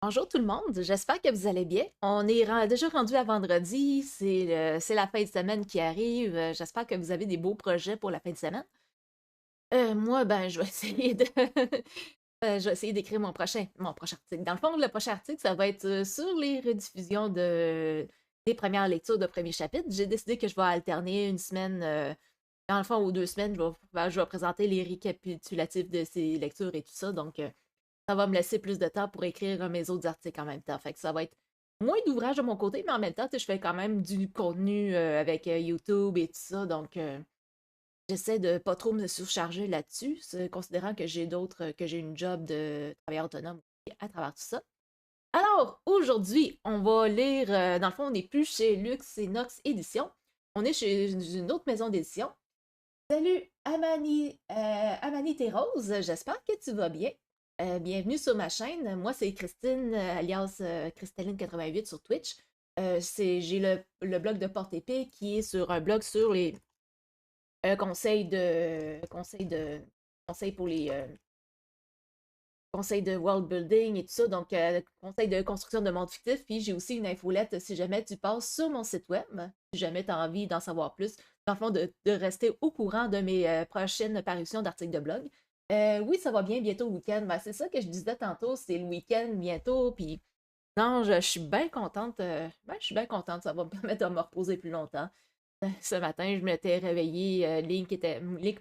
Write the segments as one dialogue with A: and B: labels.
A: Bonjour tout le monde, j'espère que vous allez bien. On est déjà rendu à vendredi, c'est la fin de semaine qui arrive. J'espère que vous avez des beaux projets pour la fin de semaine. Moi, ben, je vais essayer de, je vais essayer d'écrire mon prochain article. Dans le fond, le prochain article, ça va être sur les rediffusions des premières lectures de premier chapitre. J'ai décidé que je vais alterner une semaine, dans le fond, ou 2 semaines, je vais présenter les récapitulatifs de ces lectures et tout ça. Donc, ça va me laisser plus de temps pour écrire mes autres articles en même temps. Fait que ça va être moins d'ouvrage de mon côté, mais en même temps, je fais quand même du contenu avec YouTube et tout ça. Donc, j'essaie de pas trop me surcharger là-dessus, considérant que que j'ai une job de travailleur autonome aussi à travers tout ça. Alors, aujourd'hui, on va lire, dans le fond, on n'est plus chez Lux et Nox Édition. On est chez une autre maison d'édition. Salut Amani Rose, j'espère que tu vas bien. Bienvenue sur ma chaîne. Moi, c'est Christine, alias Cristaline88 sur Twitch. J'ai le blog de Porte Épée qui est sur un blog sur les conseils pour les conseils de world building et tout ça, donc conseils de construction de monde fictif. Puis j'ai aussi une infolette si jamais tu passes sur mon site web, si jamais tu as envie d'en savoir plus, dans le fond, de rester au courant de mes prochaines parutions d'articles de blog. Oui, ça va bien, bientôt le week-end. Ben, c'est ça que je disais tantôt, c'est le week-end bientôt, puis non, je suis bien contente. Je suis bien contente, ça va me permettre de me reposer plus longtemps. Ce matin, je m'étais réveillée, Link,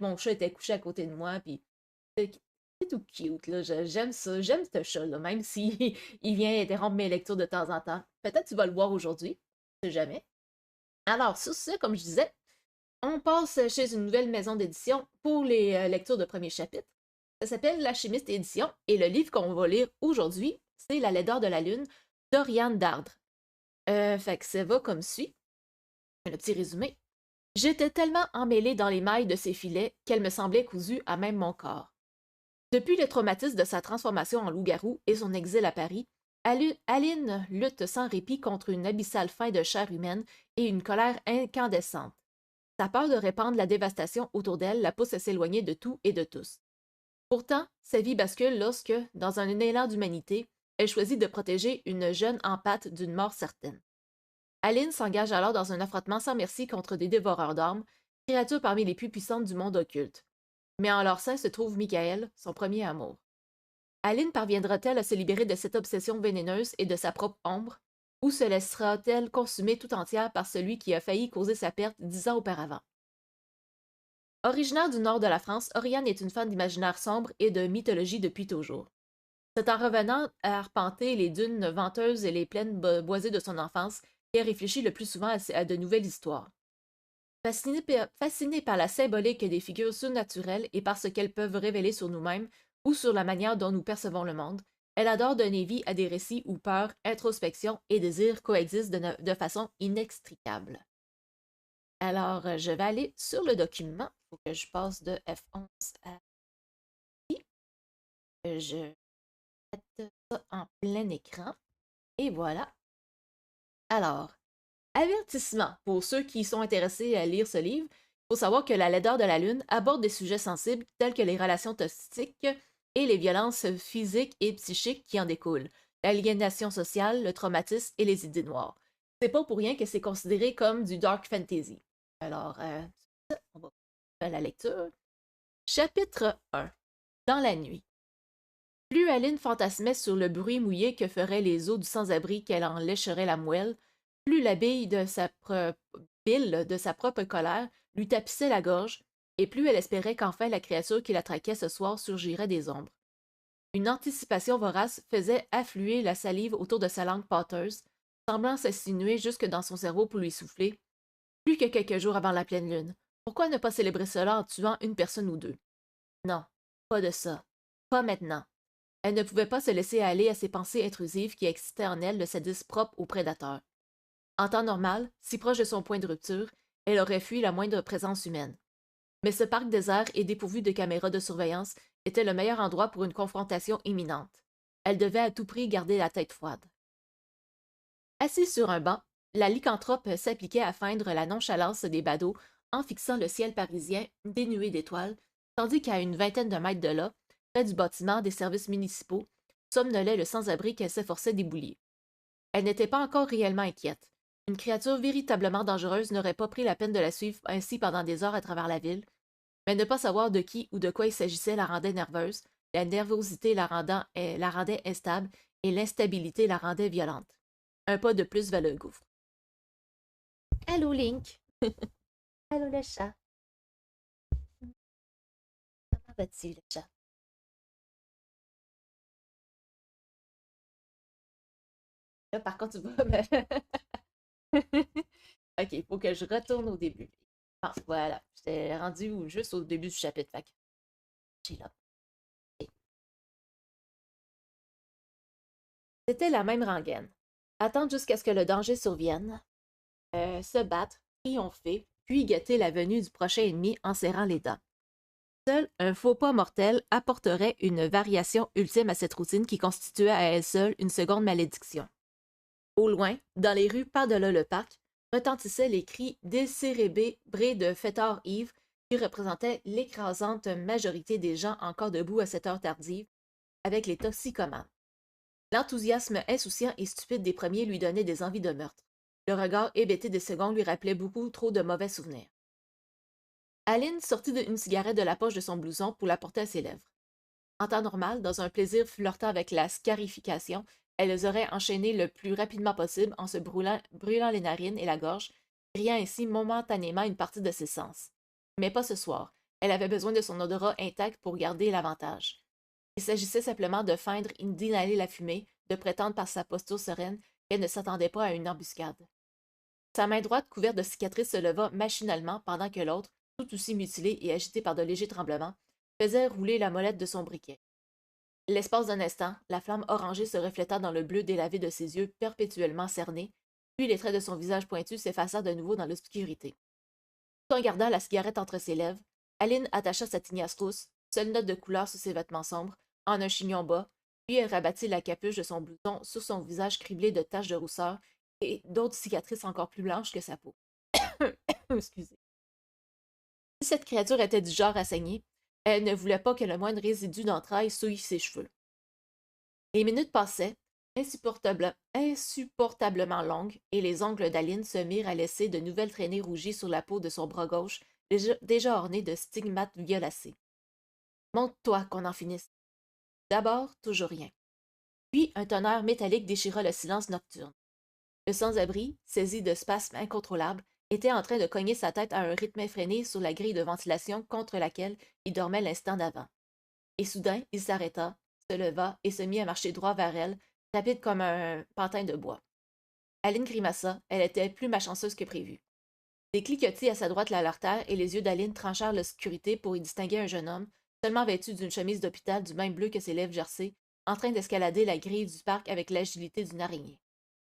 A: mon chat, était couché à côté de moi, puis c'est tout cute, là. J'aime ça, j'aime ce chat-là, même si il vient interrompre mes lectures de temps en temps. Peut-être tu vas le voir aujourd'hui, je sais jamais. Alors, sur ce, comme je disais, on passe chez une nouvelle maison d'édition pour les lectures de premier chapitre. Ça s'appelle La Chimiste Édition, et le livre qu'on va lire aujourd'hui, c'est La laideur de la lune d'Oriane Dardre. Fait que ça va comme suit. Le petit résumé. J'étais tellement emmêlée dans les mailles de ses filets qu'elle me semblait cousue à même mon corps. Depuis le traumatisme de sa transformation en loup-garou et son exil à Paris, Aline lutte sans répit contre une abyssale faim de chair humaine et une colère incandescente. Sa peur de répandre la dévastation autour d'elle la pousse à s'éloigner de tout et de tous. Pourtant, sa vie bascule lorsque, dans un élan d'humanité, elle choisit de protéger une jeune empate d'une mort certaine. Aline s'engage alors dans un affrontement sans merci contre des dévoreurs d'âmes, créatures parmi les plus puissantes du monde occulte. Mais en leur sein se trouve Michael, son premier amour. Aline parviendra-t-elle à se libérer de cette obsession vénéneuse et de sa propre ombre, ou se laissera-t-elle consumer tout entière par celui qui a failli causer sa perte 10 ans auparavant? Originaire du nord de la France, Oriane est une fan d'imaginaire sombre et de mythologie depuis toujours. C'est en revenant à arpenter les dunes venteuses et les plaines boisées de son enfance qu'elle réfléchit le plus souvent à de nouvelles histoires. Fascinée par la symbolique des figures surnaturelles et par ce qu'elles peuvent révéler sur nous-mêmes ou sur la manière dont nous percevons le monde, elle adore donner vie à des récits où peur, introspection et désir coexistent de façon inextricable. Alors, je vais aller sur le document. Il faut que je passe de F11 à I. Je vais mettre ça en plein écran. Et voilà. Alors, avertissement pour ceux qui sont intéressés à lire ce livre. Il faut savoir que La laideur de la lune aborde des sujets sensibles tels que les relations toxiques et les violences physiques et psychiques qui en découlent, l'aliénation sociale, le traumatisme et les idées noires. C'est pas pour rien que c'est considéré comme du dark fantasy. Alors, on va faire la lecture. Chapitre 1. Dans la nuit. Plus Aline fantasmait sur le bruit mouillé que feraient les eaux du sans-abri qu'elle en lécherait la moelle, plus la bile de sa propre colère lui tapissait la gorge, et plus elle espérait qu'enfin la créature qui la traquait ce soir surgirait des ombres. Une anticipation vorace faisait affluer la salive autour de sa langue pâteuse, semblant s'insinuer jusque dans son cerveau pour lui souffler. Plus que quelques jours avant la pleine lune. Pourquoi ne pas célébrer cela en tuant une personne ou deux? Non, pas de ça. Pas maintenant. Elle ne pouvait pas se laisser aller à ces pensées intrusives qui excitaient en elle le sadisme propre au prédateur. En temps normal, si proche de son point de rupture, elle aurait fui la moindre présence humaine. Mais ce parc désert et dépourvu de caméras de surveillance était le meilleur endroit pour une confrontation imminente. Elle devait à tout prix garder la tête froide. Assise sur un banc, la lycanthrope s'appliquait à feindre la nonchalance des badauds en fixant le ciel parisien dénué d'étoiles, tandis qu'à une vingtaine de mètres de là, près du bâtiment des services municipaux, somnolait le sans-abri qu'elle s'efforçait d'éboulir. Elle n'était pas encore réellement inquiète. Une créature véritablement dangereuse n'aurait pas pris la peine de la suivre ainsi pendant des heures à travers la ville, mais ne pas savoir de qui ou de quoi il s'agissait la rendait nerveuse, la nervosité la rendait instable et l'instabilité la rendait violente. Un pas de plus vers le gouffre. Allô, Link! Allô, le chat! Comment vas-tu, le chat? Là, par contre, tu vas Ok, il faut que je retourne au début. Ah, voilà, j'étais rendu juste au début du chapitre. Fait que j'ai là. C'était la même rengaine. Attendre jusqu'à ce que le danger survienne, se battre, triompher, puis guetter la venue du prochain ennemi en serrant les dents. Seul un faux pas mortel apporterait une variation ultime à cette routine qui constituait à elle seule une seconde malédiction. Au loin, dans les rues par-delà le parc, retentissaient les cris décérébrés de fêtards ivres qui représentaient l'écrasante majorité des gens encore debout à cette heure tardive, avec les toxicomanes. L'enthousiasme insouciant et stupide des premiers lui donnait des envies de meurtre. Le regard hébété des secondes lui rappelait beaucoup trop de mauvais souvenirs. Aline sortit une cigarette de la poche de son blouson pour la porter à ses lèvres. En temps normal, dans un plaisir flirtant avec la scarification, elle les aurait enchaînés le plus rapidement possible en se brûlant les narines et la gorge, grillant ainsi momentanément une partie de ses sens. Mais pas ce soir. Elle avait besoin de son odorat intact pour garder l'avantage. Il s'agissait simplement de feindre d'inhaler la fumée, de prétendre par sa posture sereine qu'elle ne s'attendait pas à une embuscade. Sa main droite couverte de cicatrices se leva machinalement pendant que l'autre, tout aussi mutilée et agitée par de légers tremblements, faisait rouler la molette de son briquet. L'espace d'un instant, la flamme orangée se refléta dans le bleu délavé de ses yeux perpétuellement cernés, puis les traits de son visage pointu s'effacèrent de nouveau dans l'obscurité. Tout en gardant la cigarette entre ses lèvres, Aline attacha sa tignasse rousse, seule note de couleur sous ses vêtements sombres, en un chignon bas, puis elle rabattit la capuche de son blouson sur son visage criblé de taches de rousseur et d'autres cicatrices encore plus blanches que sa peau. Excusez. Si cette créature était du genre à saigner, elle ne voulait pas que le moindre résidu d'entrailles souille ses cheveux. Les minutes passaient, insupportablement longues, et les ongles d'Aline se mirent à laisser de nouvelles traînées rougies sur la peau de son bras gauche, déjà orné de stigmates violacés. Monte-toi, qu'on en finisse. D'abord, toujours rien. Puis un tonnerre métallique déchira le silence nocturne. Le sans-abri, saisi de spasmes incontrôlables, était en train de cogner sa tête à un rythme effréné sur la grille de ventilation contre laquelle il dormait l'instant d'avant. Et soudain, il s'arrêta, se leva et se mit à marcher droit vers elle, rapide comme un pantin de bois. Aline grimaça, elle était plus malchanceuse que prévu. Des cliquetis à sa droite l'alertèrent et les yeux d'Aline tranchèrent l'obscurité pour y distinguer un jeune homme, seulement vêtu d'une chemise d'hôpital du même bleu que ses lèvres gercées, en train d'escalader la grille du parc avec l'agilité d'une araignée.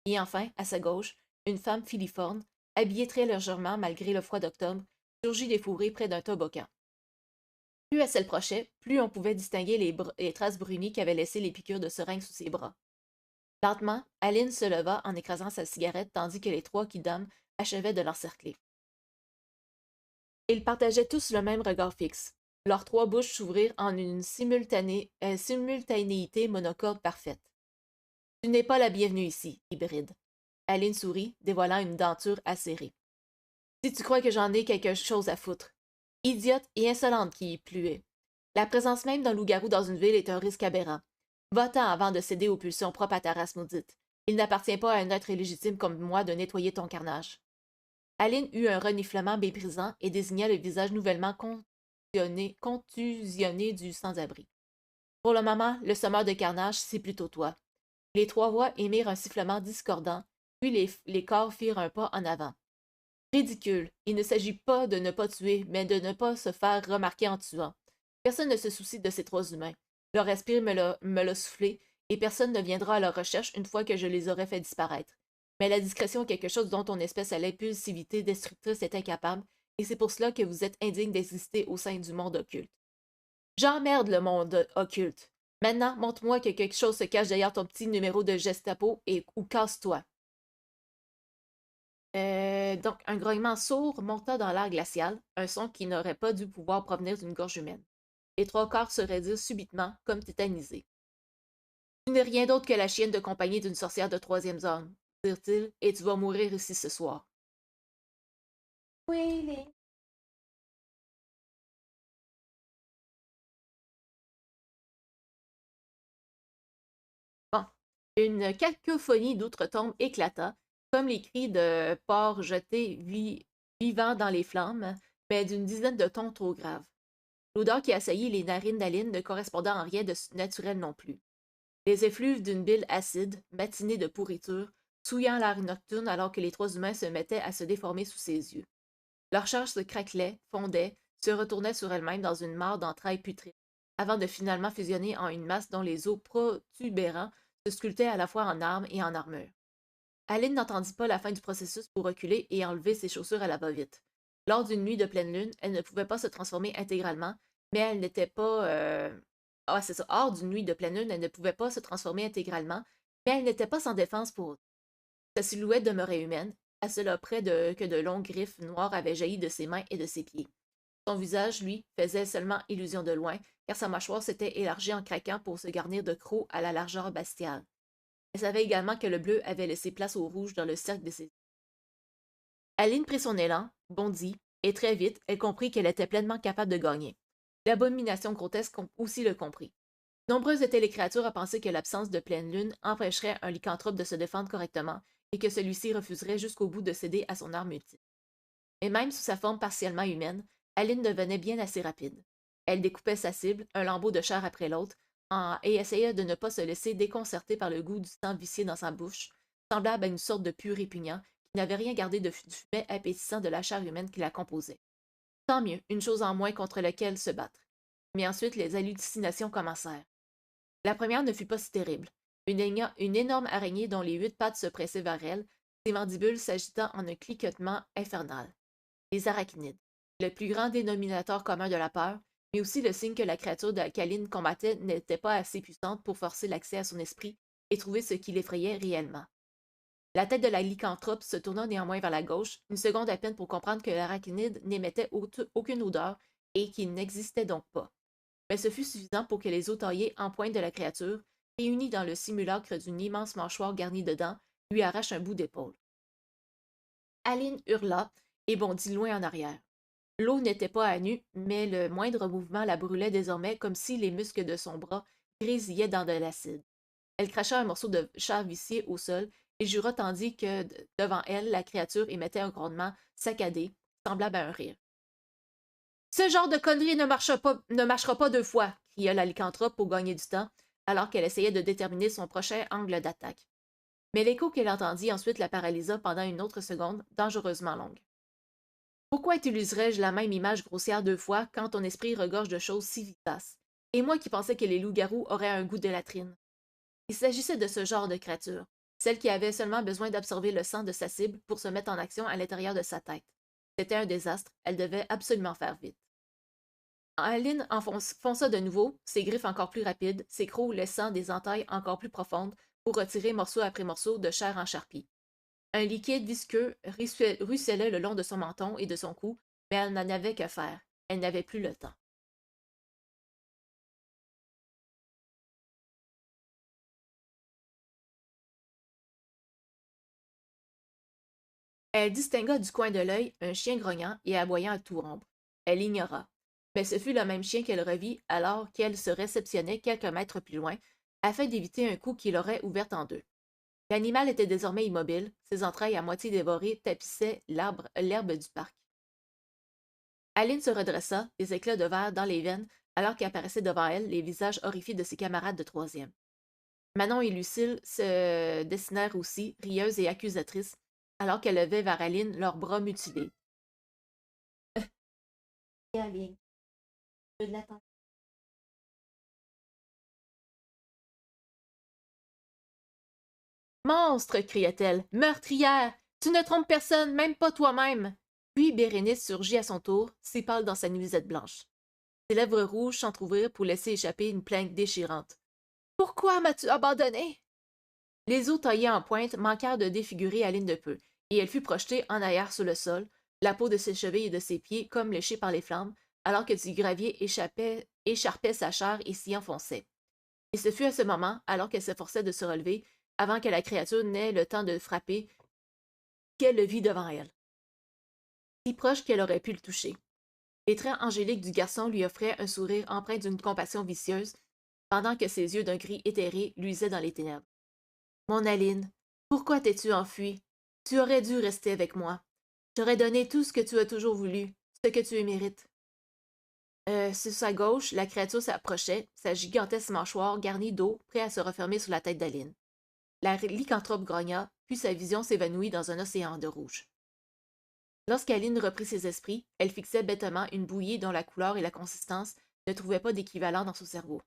A: Et enfin, à sa gauche, une femme filiforme, habillée très légèrement malgré le froid d'octobre, surgit des fourrés près d'un toboggan. Plus elle s'approchait, plus on pouvait distinguer les traces brunies qu'avaient laissées les piqûres de seringue sous ses bras. Lentement, Aline se leva en écrasant sa cigarette tandis que les trois kidams achevaient de l'encercler. Ils partageaient tous le même regard fixe. Leurs trois bouches s'ouvrirent en une simultanéité monocorde parfaite. Tu n'es pas la bienvenue ici, hybride. Aline sourit, dévoilant une denture acérée. Si tu crois que j'en ai quelque chose à foutre. Idiote et insolente qui y pluait. La présence même d'un loup-garou dans une ville est un risque aberrant. Va-t'en avant de céder aux pulsions propres à ta race maudite. Il n'appartient pas à un être illégitime comme moi de nettoyer ton carnage. Aline eut un reniflement méprisant et désigna le visage nouvellement contusionné du sans-abri. Pour le moment, le sommeur de carnage, c'est plutôt toi. Les trois voix émirent un sifflement discordant, puis les corps firent un pas en avant. Ridicule. Il ne s'agit pas de ne pas tuer, mais de ne pas se faire remarquer en tuant. Personne ne se soucie de ces trois humains. Leur esprit me l'a soufflé, et personne ne viendra à leur recherche une fois que je les aurai fait disparaître. Mais la discrétion est quelque chose dont ton espèce à l'impulsivité destructrice est incapable, et c'est pour cela que vous êtes indigne d'exister au sein du monde occulte. J'emmerde le monde occulte. Maintenant, montre-moi que quelque chose se cache derrière ton petit numéro de Gestapo ou casse-toi. Donc, un grognement sourd monta dans l'air glacial, un son qui n'aurait pas dû pouvoir provenir d'une gorge humaine. Les trois corps se raidirent subitement, comme tétanisés. Tu n'es rien d'autre que la chienne de compagnie d'une sorcière de troisième zone, dirent-ils, et tu vas mourir ici ce soir. Oui. Bon. Une cacophonie d'outre-tombe éclata, comme les cris de porcs jetés vivants dans les flammes, mais d'une dizaine de tons trop graves. L'odeur qui assaillit les narines d'Aline ne correspondait en rien de naturel non plus. Les effluves d'une bile acide, matinée de pourriture, souillant l'air nocturne alors que les trois humains se mettaient à se déformer sous ses yeux. Leur chair se craquelait, fondait, se retournait sur elle-même dans une mare d'entrailles putrides, avant de finalement fusionner en une masse dont les os protubérants se sculptaient à la fois en armes et en armure. Aline n'entendit pas la fin du processus pour reculer et enlever ses chaussures à la va-vite. Lors d'une nuit de pleine lune, elle ne pouvait pas se transformer intégralement, mais elle n'était pas... Ah, c'est ça. Hors d'une nuit de pleine lune, elle ne pouvait pas se transformer intégralement, mais elle n'était pas sans défense pour autant. Sa silhouette demeurait humaine, à cela près que de longues griffes noires avaient jailli de ses mains et de ses pieds. Son visage, lui, faisait seulement illusion de loin, car sa mâchoire s'était élargie en craquant pour se garnir de crocs à la largeur bestiale. Elle savait également que le bleu avait laissé place au rouge dans le cercle de ses yeux. Aline prit son élan, bondit, et très vite, elle comprit qu'elle était pleinement capable de gagner. L'abomination grotesque aussi le comprit. Nombreuses étaient les créatures à penser que l'absence de pleine lune empêcherait un lycanthrope de se défendre correctement et que celui-ci refuserait jusqu'au bout de céder à son arme ultime. Et même sous sa forme partiellement humaine, Aline devenait bien assez rapide. Elle découpait sa cible, un lambeau de chair après l'autre, et essayait de ne pas se laisser déconcerter par le goût du sang vicié dans sa bouche, semblable à une sorte de pu répugnant qui n'avait rien gardé du fumet appétissant de la chair humaine qui la composait. Tant mieux, une chose en moins contre laquelle se battre. Mais ensuite, les hallucinations commencèrent. La première ne fut pas si terrible. Une énorme araignée dont les 8 pattes se pressaient vers elle, ses mandibules s'agitant en un cliquetement infernal. Les arachnides, le plus grand dénominateur commun de la peur, mais aussi le signe que la créature qu'Aline combattait n'était pas assez puissante pour forcer l'accès à son esprit et trouver ce qui l'effrayait réellement. La tête de la lycanthrope se tourna néanmoins vers la gauche, une seconde à peine pour comprendre que l'arachnide n'émettait aucune odeur et qu'il n'existait donc pas. Mais ce fut suffisant pour que les os taillés en pointe de la créature, réunis dans le simulacre d'une immense mâchoire garnie de dents, lui arrachent un bout d'épaule. Aline hurla et bondit loin en arrière. L'eau n'était pas à nu, mais le moindre mouvement la brûlait désormais comme si les muscles de son bras grésillaient dans de l'acide. Elle cracha un morceau de chair vicié au sol et jura tandis que, devant elle, la créature émettait un grondement saccadé, semblable à un rire. Ce genre de connerie ne marchera pas 2 fois, cria la lycanthrope pour gagner du temps, alors qu'elle essayait de déterminer son prochain angle d'attaque. Mais l'écho qu'elle entendit ensuite la paralysa pendant une autre seconde, dangereusement longue. Pourquoi utiliserais-je la même image grossière 2 fois quand ton esprit regorge de choses si vivaces? Et moi qui pensais que les loups-garous auraient un goût de latrine. Il s'agissait de ce genre de créature, celle qui avait seulement besoin d'absorber le sang de sa cible pour se mettre en action à l'intérieur de sa tête. C'était un désastre, elle devait absolument faire vite. Aline fonça de nouveau, ses griffes encore plus rapides, ses crocs laissant des entailles encore plus profondes pour retirer morceau après morceau de chair encharpie. Un liquide visqueux ruisselait le long de son menton et de son cou, mais elle n'en avait que faire. Elle n'avait plus le temps. Elle distingua du coin de l'œil un chien grognant et aboyant à tout rompre. Elle l'ignora. Mais ce fut le même chien qu'elle revit alors qu'elle se réceptionnait quelques mètres plus loin, afin d'éviter un coup qui l'aurait ouverte en deux. L'animal était désormais immobile, ses entrailles à moitié dévorées tapissaient l'herbe du parc. Aline se redressa, les éclats de verre dans les veines, alors qu'apparaissaient devant elle les visages horrifiés de ses camarades de troisième. Manon et Lucille se dessinèrent aussi, rieuses et accusatrices, alors qu'elles levaient vers Aline leurs bras mutilés. Aline, je l'attends. Monstre! Cria-t-elle. Meurtrière! Tu ne trompes personne, même pas toi-même! Puis Bérénice surgit à son tour, si pâle dans sa nuisette blanche. Ses lèvres rouges s'entr'ouvrirent pour laisser échapper une plainte déchirante. Pourquoi m'as-tu abandonné? Les os taillés en pointe manquèrent de défigurer Aline de peu, et elle fut projetée en arrière sur le sol, la peau de ses chevilles et de ses pieds comme léchée par les flammes, alors que du gravier écharpait sa chair et s'y enfonçait. Et ce fut à ce moment, alors qu'elle s'efforçait de se relever, avant que la créature n'ait le temps de frapper, qu'elle le vit devant elle, si proche qu'elle aurait pu le toucher. Les traits angéliques du garçon lui offraient un sourire empreint d'une compassion vicieuse, pendant que ses yeux d'un gris éthéré luisaient dans les ténèbres. Mon Aline, pourquoi t'es-tu enfuie? Tu aurais dû rester avec moi. J'aurais donné tout ce que tu as toujours voulu, ce que tu mérites. Sur sa gauche, la créature s'approchait, sa gigantesque mâchoire garnie d'eau, prêt à se refermer sur la tête d'Aline. La lycanthrope grogna, puis sa vision s'évanouit dans un océan de rouge. Lorsqu'Aline reprit ses esprits, elle fixait bêtement une bouillie dont la couleur et la consistance ne trouvaient pas d'équivalent dans son cerveau.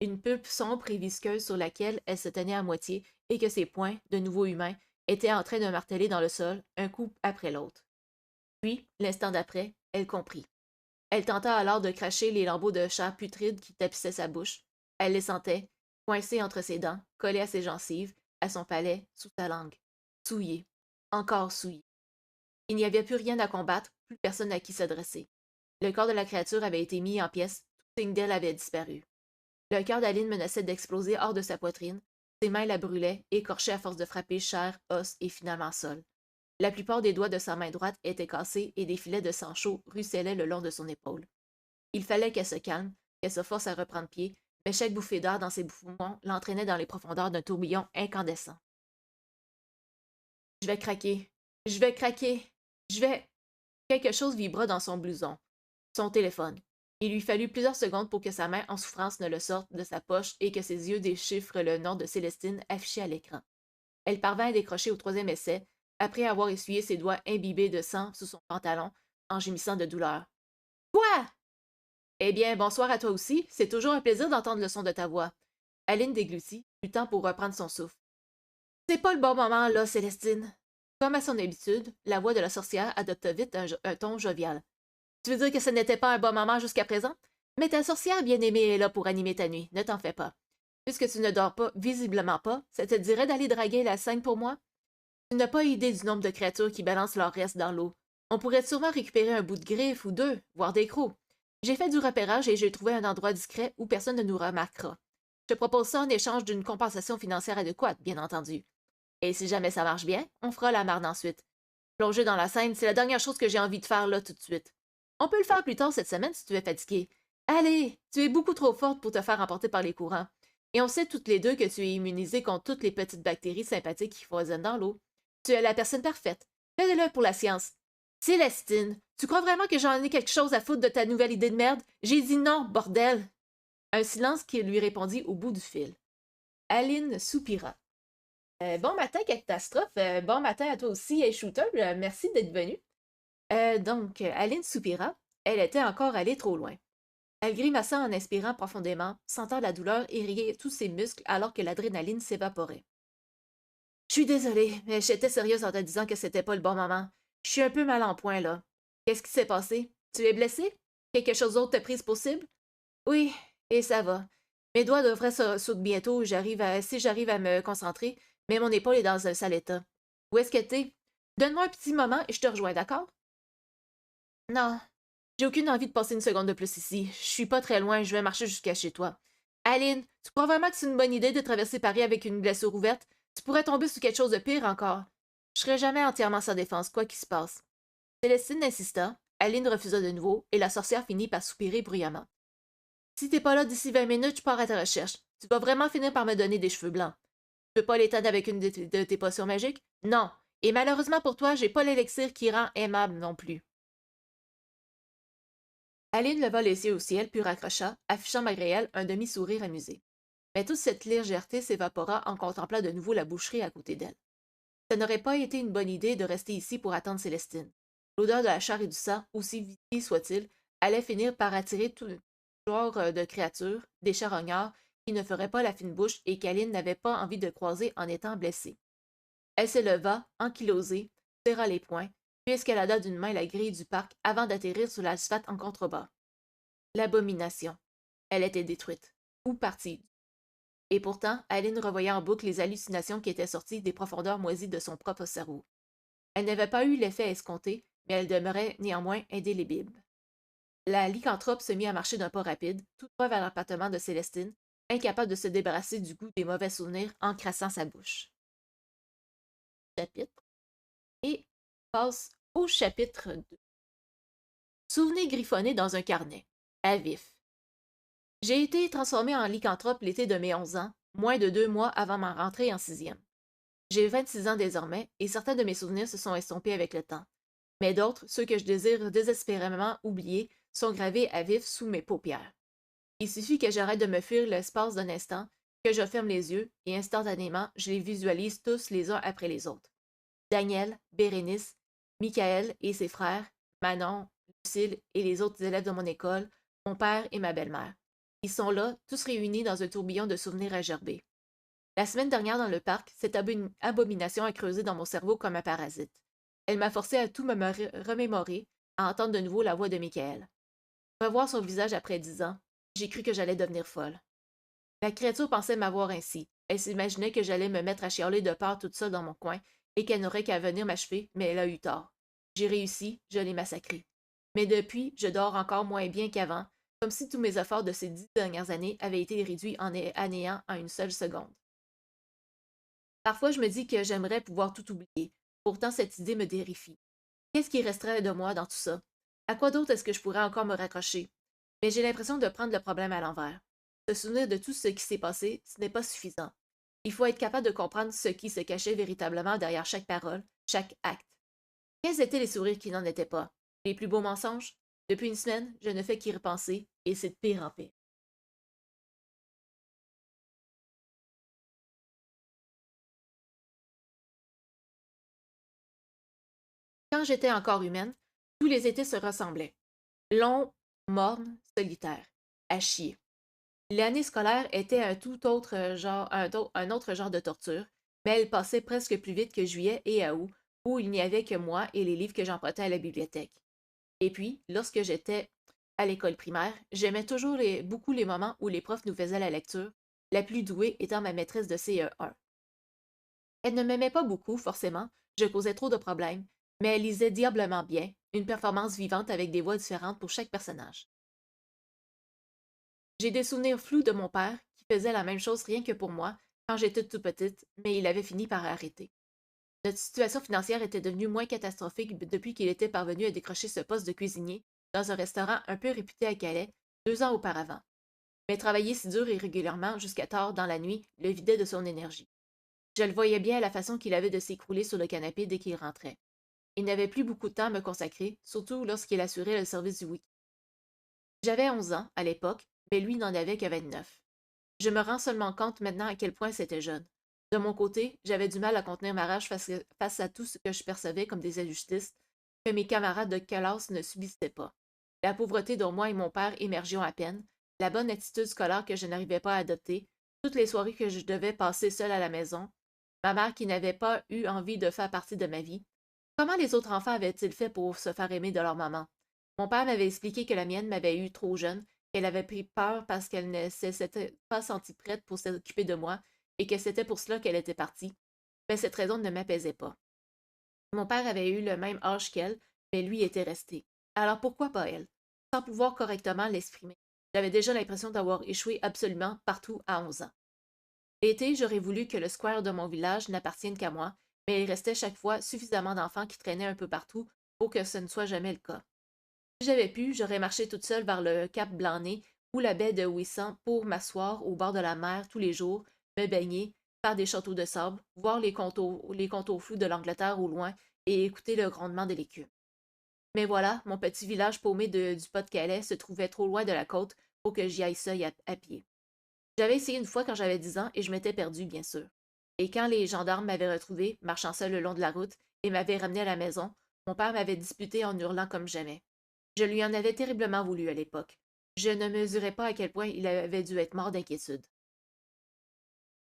A: Une pulpe sombre et visqueuse sur laquelle elle se tenait à moitié et que ses poings, de nouveau humains, étaient en train de marteler dans le sol, un coup après l'autre. Puis, l'instant d'après, elle comprit. Elle tenta alors de cracher les lambeaux de chair putride qui tapissaient sa bouche. Elle les sentait, coincés entre ses dents, collés à ses gencives, à son palais, sous sa langue. Souillés. Encore souillés. Il n'y avait plus rien à combattre, plus personne à qui s'adresser. Le corps de la créature avait été mis en pièces, tout signe d'elle avait disparu. Le cœur d'Aline menaçait d'exploser hors de sa poitrine. Ses mains la brûlaient, écorchées à force de frapper chair, os et finalement sol. La plupart des doigts de sa main droite étaient cassés et des filets de sang chaud ruisselaient le long de son épaule. Il fallait qu'elle se calme, qu'elle se force à reprendre pied, mais chaque bouffée d'air dans ses poumons l'entraînait dans les profondeurs d'un tourbillon incandescent. Je vais craquer. Je vais craquer. Je vais. Quelque chose vibra dans son blouson. Son téléphone. Il lui fallut plusieurs secondes pour que sa main en souffrance ne le sorte de sa poche et que ses yeux déchiffrent le nom de Célestine affiché à l'écran. Elle parvint à décrocher au troisième essai, après avoir essuyé ses doigts imbibés de sang sous son pantalon, en gémissant de douleur. Quoi? Eh bien, bonsoir à toi aussi. C'est toujours un plaisir d'entendre le son de ta voix. Aline déglutit, eut temps pour reprendre son souffle. C'est pas le bon moment, là, Célestine. Comme à son habitude, la voix de la sorcière adopta vite un ton jovial. Tu veux dire que ce n'était pas un bon moment jusqu'à présent? Mais ta sorcière bien-aimée est là pour animer ta nuit, ne t'en fais pas. Puisque tu ne dors pas, visiblement pas, ça te dirait d'aller draguer la scène pour moi? Tu n'as pas idée du nombre de créatures qui balancent leur reste dans l'eau. On pourrait sûrement récupérer un bout de griffe ou deux, voire des crocs. J'ai fait du repérage et j'ai trouvé un endroit discret où personne ne nous remarquera. Je te propose ça en échange d'une compensation financière adéquate, bien entendu. Et si jamais ça marche bien, on fera la marde ensuite. Plonger dans la scène, c'est la dernière chose que j'ai envie de faire là tout de suite. On peut le faire plus tard cette semaine si tu es fatigué. Allez, tu es beaucoup trop forte pour te faire emporter par les courants. Et on sait toutes les deux que tu es immunisée contre toutes les petites bactéries sympathiques qui foisonnent dans l'eau. Tu es la personne parfaite. Fais-le pour la science. Célestine, tu crois vraiment que j'en ai quelque chose à foutre de ta nouvelle idée de merde? J'ai dit non, bordel! Un silence qui lui répondit au bout du fil. Aline soupira. Bon matin, catastrophe. Bon matin à toi aussi, hey shooter. Merci d'être venu. Aline soupira. Elle était encore allée trop loin. Elle grimaça en inspirant profondément, sentant la douleur irriguer tous ses muscles alors que l'adrénaline s'évaporait. Je suis désolée, mais j'étais sérieuse en te disant que c'était pas le bon moment. Je suis un peu mal en point, là. Qu'est-ce qui s'est passé? Tu es blessé? Quelque chose d'autre te prise possible? Oui, et ça va. Mes doigts devraient sauter bientôt, si j'arrive à me concentrer, mais mon épaule est dans un sale état. Où est-ce que t'es? Donne-moi un petit moment et je te rejoins, d'accord? Non, j'ai aucune envie de passer une seconde de plus ici. Je suis pas très loin, je vais marcher jusqu'à chez toi. Aline, tu crois vraiment que c'est une bonne idée de traverser Paris avec une blessure ouverte? Tu pourrais tomber sur quelque chose de pire encore. Je serai jamais entièrement sans défense, quoi qu'il se passe. Célestine insista, Aline refusa de nouveau, et la sorcière finit par soupirer bruyamment. Si t'es pas là d'ici 20 minutes, je pars à ta recherche. Tu vas vraiment finir par me donner des cheveux blancs. Tu veux pas l'éteindre avec une de tes potions magiques? Non. Et malheureusement pour toi, j'ai pas l'élixir qui rend aimable non plus. Aline leva les yeux au ciel puis raccrocha, affichant malgré elle un demi-sourire amusé. Mais toute cette légèreté s'évapora en contemplant de nouveau la boucherie à côté d'elle. Ça n'aurait pas été une bonne idée de rester ici pour attendre Célestine. L'odeur de la chair et du sang, aussi vicié soit-il, allait finir par attirer tout genre de créatures, des charognards, qui ne feraient pas la fine bouche et qu'Aline n'avait pas envie de croiser en étant blessée. Elle se leva, ankylosée, serra les poings, puis escalada d'une main la grille du parc avant d'atterrir sur l'asphalte en contrebas. L'abomination. Elle était détruite. Ou partie. Et pourtant, Aline revoyait en boucle les hallucinations qui étaient sorties des profondeurs moisies de son propre cerveau. Elle n'avait pas eu l'effet escompté, mais elle demeurait néanmoins indélébile. La lycanthrope se mit à marcher d'un pas rapide, tout droit vers l'appartement de Célestine, incapable de se débarrasser du goût des mauvais souvenirs en crassant sa bouche. Chapitre. Et passe au chapitre 2. Souvenirs griffonnés dans un carnet. À vif. J'ai été transformé en lycanthrope l'été de mes 11 ans, moins de 2 mois avant ma rentrée en sixième. J'ai 26 ans désormais, et certains de mes souvenirs se sont estompés avec le temps. Mais d'autres, ceux que je désire désespérément oublier, sont gravés à vif sous mes paupières. Il suffit que j'arrête de me fuir l'espace d'un instant, que je ferme les yeux, et instantanément, je les visualise tous les uns après les autres. Daniel, Bérénice, Michael et ses frères, Manon, Lucille et les autres élèves de mon école, mon père et ma belle-mère. Ils sont là, tous réunis dans un tourbillon de souvenirs à gerber. La semaine dernière dans le parc, cette abomination a creusé dans mon cerveau comme un parasite. Elle m'a forcé à tout me remémorer, à entendre de nouveau la voix de Michael. Revoir son visage après 10 ans, j'ai cru que j'allais devenir folle. La créature pensait m'avoir ainsi. Elle s'imaginait que j'allais me mettre à chialer de peur toute seule dans mon coin et qu'elle n'aurait qu'à venir m'achever, mais elle a eu tort. J'ai réussi, je l'ai massacrée. Mais depuis, je dors encore moins bien qu'avant, comme si tous mes efforts de ces 10 dernières années avaient été réduits à néant en une seule seconde. Parfois, je me dis que j'aimerais pouvoir tout oublier. Pourtant, cette idée me terrifie. Qu'est-ce qui resterait de moi dans tout ça? À quoi d'autre est-ce que je pourrais encore me raccrocher? Mais j'ai l'impression de prendre le problème à l'envers. Se souvenir de tout ce qui s'est passé, ce n'est pas suffisant. Il faut être capable de comprendre ce qui se cachait véritablement derrière chaque parole, chaque acte. Quels étaient les sourires qui n'en étaient pas? Les plus beaux mensonges? Depuis une semaine, je ne fais qu'y repenser, et c'est de pire en pire. Quand j'étais encore humaine, tous les étés se ressemblaient. Longs, mornes, solitaires, à chier. L'année scolaire était un tout autre genre, un autre genre de torture, mais elle passait presque plus vite que juillet et août, où il n'y avait que moi et les livres que j'empruntais à la bibliothèque. Et puis, lorsque j'étais à l'école primaire, j'aimais toujours beaucoup les moments où les profs nous faisaient la lecture, la plus douée étant ma maîtresse de CE1. Elle ne m'aimait pas beaucoup, forcément, je causais trop de problèmes, mais elle lisait diablement bien, une performance vivante avec des voix différentes pour chaque personnage. J'ai des souvenirs flous de mon père, qui faisait la même chose rien que pour moi, quand j'étais toute petite, mais il avait fini par arrêter. Notre situation financière était devenue moins catastrophique depuis qu'il était parvenu à décrocher ce poste de cuisinier dans un restaurant un peu réputé à Calais 2 ans auparavant. Mais travailler si dur et régulièrement jusqu'à tard dans la nuit le vidait de son énergie. Je le voyais bien à la façon qu'il avait de s'écrouler sur le canapé dès qu'il rentrait. Il n'avait plus beaucoup de temps à me consacrer, surtout lorsqu'il assurait le service du week-end. J'avais 11 ans à l'époque, mais lui n'en avait que 29. Je me rends seulement compte maintenant à quel point c'était jeune. De mon côté, j'avais du mal à contenir ma rage face à tout ce que je percevais comme des injustices que mes camarades de classe ne subissaient pas. La pauvreté dont moi et mon père émergions à peine, la bonne attitude scolaire que je n'arrivais pas à adopter, toutes les soirées que je devais passer seule à la maison, ma mère qui n'avait pas eu envie de faire partie de ma vie. Comment les autres enfants avaient-ils fait pour se faire aimer de leur maman? Mon père m'avait expliqué que la mienne m'avait eu trop jeune, qu'elle avait pris peur parce qu'elle ne s'était pas sentie prête pour s'occuper de moi et que c'était pour cela qu'elle était partie. Mais cette raison ne m'apaisait pas. Mon père avait eu le même âge qu'elle, mais lui était resté. Alors pourquoi pas elle? Sans pouvoir correctement l'exprimer. J'avais déjà l'impression d'avoir échoué absolument partout à 11 ans. L'été, j'aurais voulu que le square de mon village n'appartienne qu'à moi, mais il restait chaque fois suffisamment d'enfants qui traînaient un peu partout pour que ce ne soit jamais le cas. Si j'avais pu, j'aurais marché toute seule vers le cap Blanc-Nez ou la baie de Ouessant pour m'asseoir au bord de la mer tous les jours, me baigner, faire des châteaux de sable, voir les contours flous de l'Angleterre au loin et écouter le grondement de l'écume. Mais voilà, mon petit village paumé du Pas-de-Calais se trouvait trop loin de la côte pour que j'y aille seul à pied. J'avais essayé une fois quand j'avais 10 ans et je m'étais perdue, bien sûr. Et quand les gendarmes m'avaient retrouvée, marchant seul le long de la route, et m'avaient ramené à la maison, mon père m'avait disputé en hurlant comme jamais. Je lui en avais terriblement voulu à l'époque. Je ne mesurais pas à quel point il avait dû être mort d'inquiétude.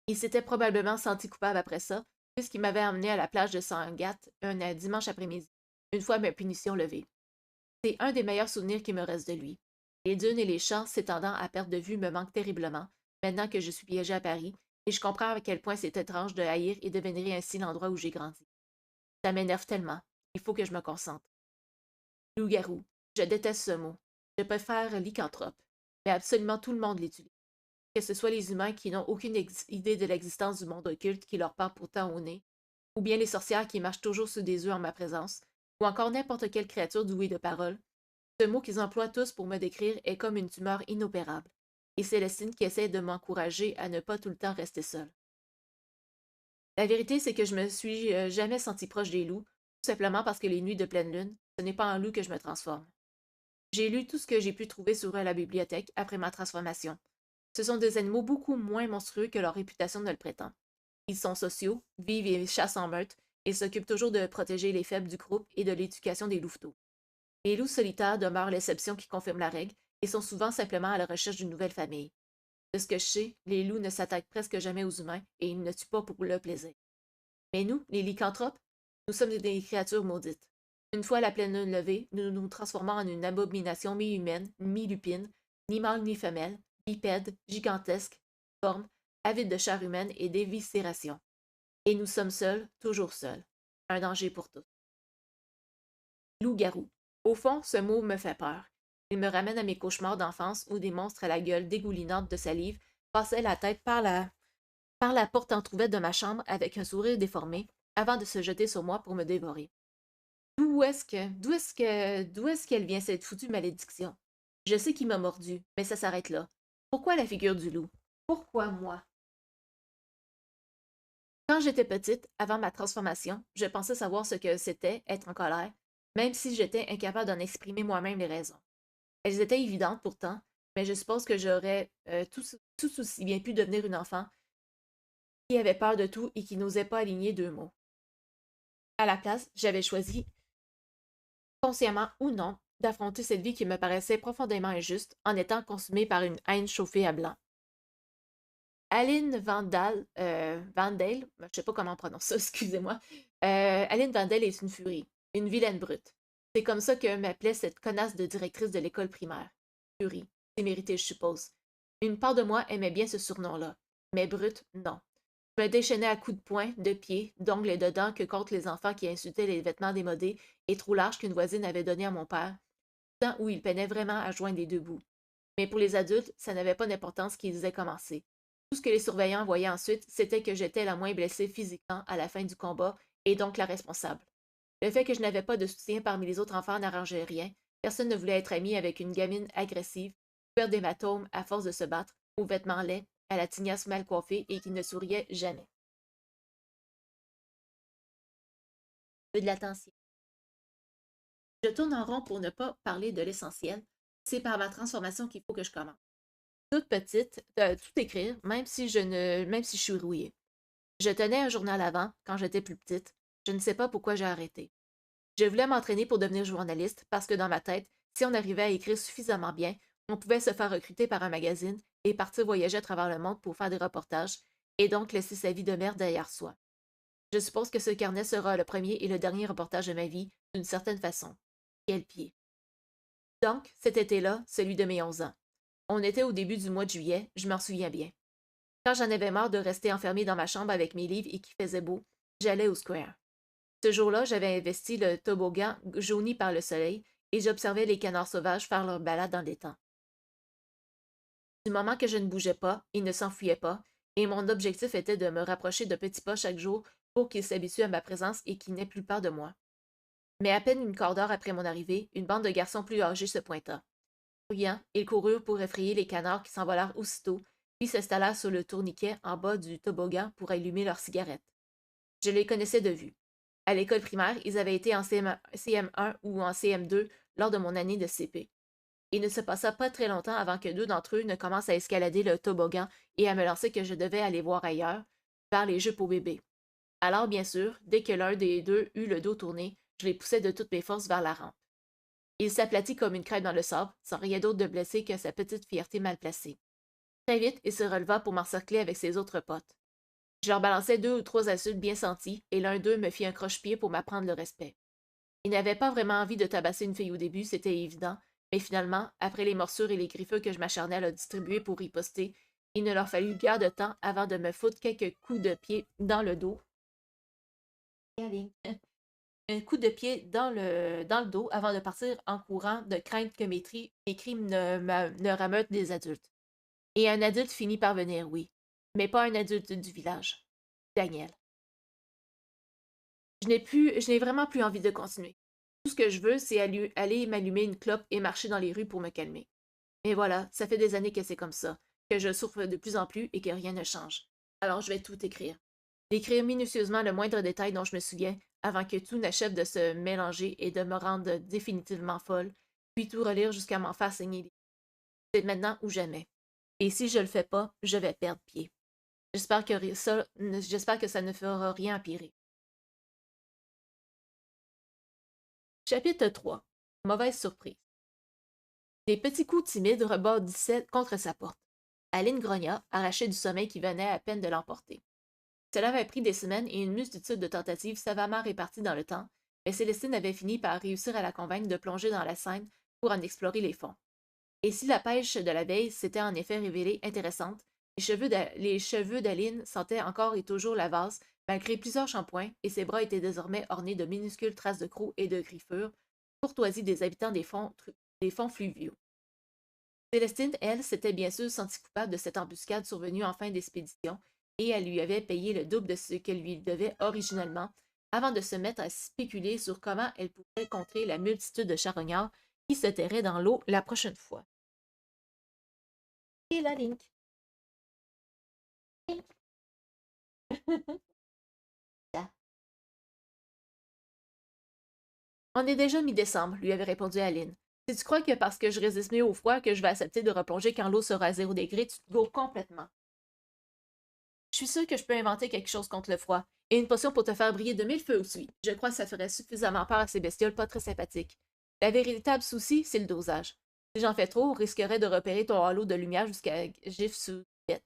A: Il s'était probablement senti coupable après ça, puisqu'il m'avait emmené à la plage de Sangatte un dimanche après-midi, une fois ma punition levée. C'est un des meilleurs souvenirs qui me reste de lui. Les dunes et les champs s'étendant à perte de vue me manquent terriblement, maintenant que je suis piégée à Paris, et je comprends à quel point c'est étrange de haïr et de vénérer ainsi l'endroit où j'ai grandi. Ça m'énerve tellement. Il faut que je me concentre. Loup-garou. Je déteste ce mot. Je préfère lycanthrope. Mais absolument tout le monde l'utilise. que ce soit les humains qui n'ont aucune idée de l'existence du monde occulte qui leur part pourtant au nez, ou bien les sorcières qui marchent toujours sur des œufs en ma présence, ou encore n'importe quelle créature douée de parole, ce mot qu'ils emploient tous pour me décrire est comme une tumeur inopérable, et Célestine qui essaie de m'encourager à ne pas tout le temps rester seule. La vérité, c'est que je me suis jamais sentie proche des loups, tout simplement parce que les nuits de pleine lune, ce n'est pas en loup que je me transforme. J'ai lu tout ce que j'ai pu trouver sur eux à la bibliothèque après ma transformation. Ce sont des animaux beaucoup moins monstrueux que leur réputation ne le prétend. Ils sont sociaux, vivent et chassent en meute, et s'occupent toujours de protéger les faibles du groupe et de l'éducation des louveteaux. Les loups solitaires demeurent l'exception qui confirme la règle et sont souvent simplement à la recherche d'une nouvelle famille. De ce que je sais, les loups ne s'attaquent presque jamais aux humains et ils ne tuent pas pour le plaisir. Mais nous, les lycanthropes, nous sommes des créatures maudites. Une fois la pleine lune levée, nous nous transformons en une abomination mi-humaine, mi-lupine, ni mâle ni femelle, bipède, gigantesque, forme, avide de chair humaine et d'éviscération. Et nous sommes seuls, toujours seuls. Un danger pour tous. Loup-garou. Au fond, ce mot me fait peur. Il me ramène à mes cauchemars d'enfance où des monstres à la gueule dégoulinante de salive passaient la tête par la porte entrouverte de ma chambre avec un sourire déformé avant de se jeter sur moi pour me dévorer. D'où est-ce qu'elle vient cette foutue malédiction? Je sais qu'il m'a mordu, mais ça s'arrête là. Pourquoi la figure du loup? Pourquoi moi? Quand j'étais petite, avant ma transformation, je pensais savoir ce que c'était être en colère, même si j'étais incapable d'en exprimer moi-même les raisons. Elles étaient évidentes pourtant, mais je suppose que j'aurais tout aussi bien pu devenir une enfant qui avait peur de tout et qui n'osait pas aligner deux mots. À la place, j'avais choisi, consciemment ou non, d'affronter cette vie qui me paraissait profondément injuste en étant consumée par une haine chauffée à blanc. Aline Vandale, je sais pas comment on prononce ça, excusez-moi. Aline Vandale est une furie, une vilaine brute. C'est comme ça que m'appelait cette connasse de directrice de l'école primaire. Furie, c'est mérité, je suppose. Une part de moi aimait bien ce surnom-là, mais brute, non. Je me déchaînais à coups de poing, de pied, d'ongles et de dents que contre les enfants qui insultaient les vêtements démodés et trop larges qu'une voisine avait donnés à mon père, temps où il peinait vraiment à joindre les deux bouts. Mais pour les adultes, ça n'avait pas d'importance qu'ils aient commencé. Tout ce que les surveillants voyaient ensuite, c'était que j'étais la moins blessée physiquement à la fin du combat et donc la responsable. Le fait que je n'avais pas de soutien parmi les autres enfants n'arrangeait rien. Personne ne voulait être ami avec une gamine agressive, couverte d'hématomes à force de se battre, aux vêtements laids, à la tignasse mal coiffée et qui ne souriait jamais. De l'attention. Je tourne en rond pour ne pas parler de l'essentiel. C'est par ma transformation qu'il faut que je commence. Toute petite, tout écrire, même si je suis rouillée. Je tenais un journal avant, quand j'étais plus petite. Je ne sais pas pourquoi j'ai arrêté. Je voulais m'entraîner pour devenir journaliste parce que dans ma tête, si on arrivait à écrire suffisamment bien, on pouvait se faire recruter par un magazine et partir voyager à travers le monde pour faire des reportages et donc laisser sa vie de merde derrière soi. Je suppose que ce carnet sera le premier et le dernier reportage de ma vie, d'une certaine façon. Quel pied. Donc, cet été-là, celui de mes 11 ans. On était au début du mois de juillet, je m'en souviens bien. Quand j'en avais marre de rester enfermée dans ma chambre avec mes livres et qu'il faisait beau, j'allais au square. Ce jour-là, j'avais investi le toboggan jauni par le soleil et j'observais les canards sauvages faire leur balade dans l'étang. Du moment que je ne bougeais pas, ils ne s'enfuyaient pas, et mon objectif était de me rapprocher de petits pas chaque jour pour qu'ils s'habituent à ma présence et qu'ils n'aient plus peur de moi. Mais à peine une quart d'heure après mon arrivée, une bande de garçons plus âgés se pointa. Bruyant, ils coururent pour effrayer les canards qui s'envolèrent aussitôt, puis s'installèrent sur le tourniquet en bas du toboggan pour allumer leurs cigarettes. Je les connaissais de vue. À l'école primaire, ils avaient été en CM1 ou en CM2 lors de mon année de CP. Il ne se passa pas très longtemps avant que deux d'entre eux ne commencent à escalader le toboggan et à me lancer que je devais aller voir ailleurs, vers les jeux pour bébés. Alors, bien sûr, dès que l'un des deux eut le dos tourné, je les poussai de toutes mes forces vers la rampe. Il s'aplatit comme une crêpe dans le sable, sans rien d'autre de blessé que sa petite fierté mal placée. Très vite, il se releva pour m'encercler avec ses autres potes. Je leur balançais deux ou trois insultes bien senties, et l'un d'eux me fit un croche-pied pour m'apprendre le respect. Il n'avait pas vraiment envie de tabasser une fille au début, c'était évident, mais finalement, après les morsures et les griffeux que je m'acharnais à leur distribuer pour riposter, il ne leur fallut guère de temps avant de me foutre quelques coups de pied dans le dos. Un coup de pied dans le dos avant de partir en courant de crainte que mes cris ne rameutent des adultes. Et un adulte finit par venir, oui. Mais pas un adulte du village. Daniel. Je n'ai vraiment plus envie de continuer. Tout ce que je veux, c'est aller m'allumer une clope et marcher dans les rues pour me calmer. Mais voilà, ça fait des années que c'est comme ça, que je souffre de plus en plus et que rien ne change. Alors je vais tout écrire. D'écrire minutieusement le moindre détail dont je me souviens, avant que tout n'achève de se mélanger et de me rendre définitivement folle, puis tout relire jusqu'à m'en faire saigner les. C'est maintenant ou jamais. Et si je le fais pas, je vais perdre pied. J'espère que ça ne fera rien empirer. Chapitre 3. Mauvaise surprise. Des petits coups timides rebondissaient contre sa porte. Aline grogna, arrachée du sommeil qui venait à peine de l'emporter. Cela avait pris des semaines et une multitude de tentatives savamment réparties dans le temps, mais Célestine avait fini par réussir à la convaincre de plonger dans la Seine pour en explorer les fonds. Et si la pêche de la veille s'était en effet révélée intéressante, les cheveux d'Aline sentaient encore et toujours la vase, malgré plusieurs shampoings, et ses bras étaient désormais ornés de minuscules traces de crocs et de griffures, courtoisie des habitants des fonds fluviaux. Célestine, elle, s'était bien sûr sentie coupable de cette embuscade survenue en fin d'expédition, et elle lui avait payé le double de ce qu'elle lui devait originellement, avant de se mettre à spéculer sur comment elle pourrait contrer la multitude de charognards qui se terraient dans l'eau la prochaine fois. Et la Link. Link. On est déjà mi-décembre, lui avait répondu Aline. Si tu crois que parce que je résiste mieux au froid que je vais accepter de replonger quand l'eau sera à 0 degré, tu te gourres complètement. Je suis sûre que je peux inventer quelque chose contre le froid. Et une potion pour te faire briller de 1000 feux aussi. Je crois que ça ferait suffisamment peur à ces bestioles pas très sympathiques. La véritable souci, c'est le dosage. Si j'en fais trop, on risquerait de repérer ton halo de lumière jusqu'à gif sous Juliette.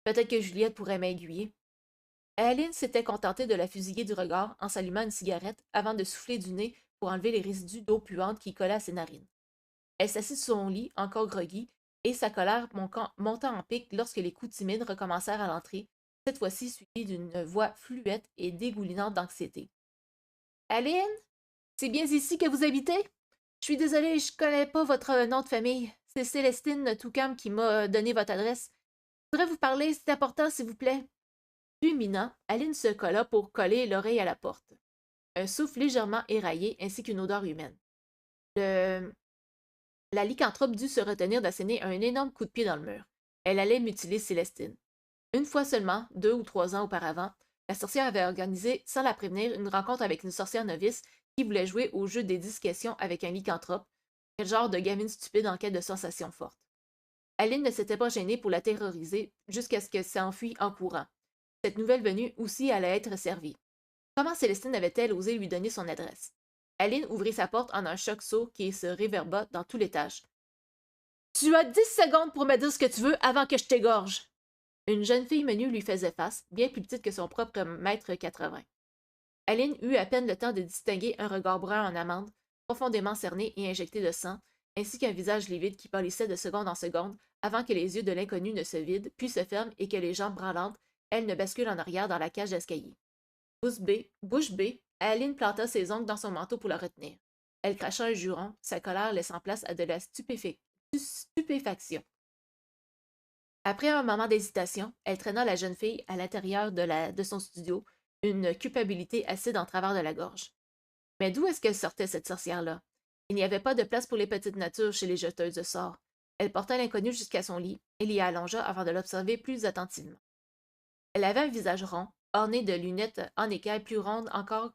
A: Peut-être que Juliette pourrait m'aiguiller. Aline s'était contentée de la fusiller du regard en s'allumant une cigarette avant de souffler du nez pour enlever les résidus d'eau puante qui collaient à ses narines. Elle s'assit sur son lit, encore groggy, et sa colère monta en pic lorsque les coups timides recommencèrent à l'entrée, cette fois-ci suivis d'une voix fluette et dégoulinante d'anxiété. Aline? C'est bien ici que vous habitez? Je suis désolée, je connais pas votre nom de famille. C'est Célestine Toucam qui m'a donné votre adresse. Je voudrais vous parler, c'est important, s'il vous plaît. Fulminant, Aline se colla pour coller l'oreille à la porte. Un souffle légèrement éraillé ainsi qu'une odeur humaine. La lycanthrope dut se retenir d'asséner un énorme coup de pied dans le mur. Elle allait mutiler Célestine. Une fois seulement, 2 ou 3 ans auparavant, la sorcière avait organisé, sans la prévenir, une rencontre avec une sorcière novice qui voulait jouer au jeu des 10 questions avec un lycanthrope, quel genre de gamine stupide en quête de sensations fortes. Aline ne s'était pas gênée pour la terroriser jusqu'à ce qu'elle s'enfuit en courant. Cette nouvelle venue aussi allait être servie. Comment Célestine avait-elle osé lui donner son adresse? Aline ouvrit sa porte en un choc sourd qui se réverba dans tout l'étage. Tu as 10 secondes pour me dire ce que tu veux avant que je t'égorge. Une jeune fille menue lui faisait face, bien plus petite que son propre mètre 80. Aline eut à peine le temps de distinguer un regard brun en amande, profondément cerné et injecté de sang, ainsi qu'un visage livide qui pâlissait de seconde en seconde avant que les yeux de l'inconnu ne se vident, puis se ferment et que les jambes branlantes, elle ne bascule en arrière dans la cage d'escalier. Bouche bée, Aline planta ses ongles dans son manteau pour la retenir. Elle cracha un juron, sa colère laissant place à de la stupéfaction. Après un moment d'hésitation, elle traîna la jeune fille à l'intérieur de son studio, une culpabilité acide en travers de la gorge. Mais d'où est-ce qu'elle sortait, cette sorcière-là? Il n'y avait pas de place pour les petites natures chez les jeteuses de sorts. Elle porta l'inconnu jusqu'à son lit et l'y allongea avant de l'observer plus attentivement. Elle avait un visage rond, orné de lunettes en écailles plus rondes encore,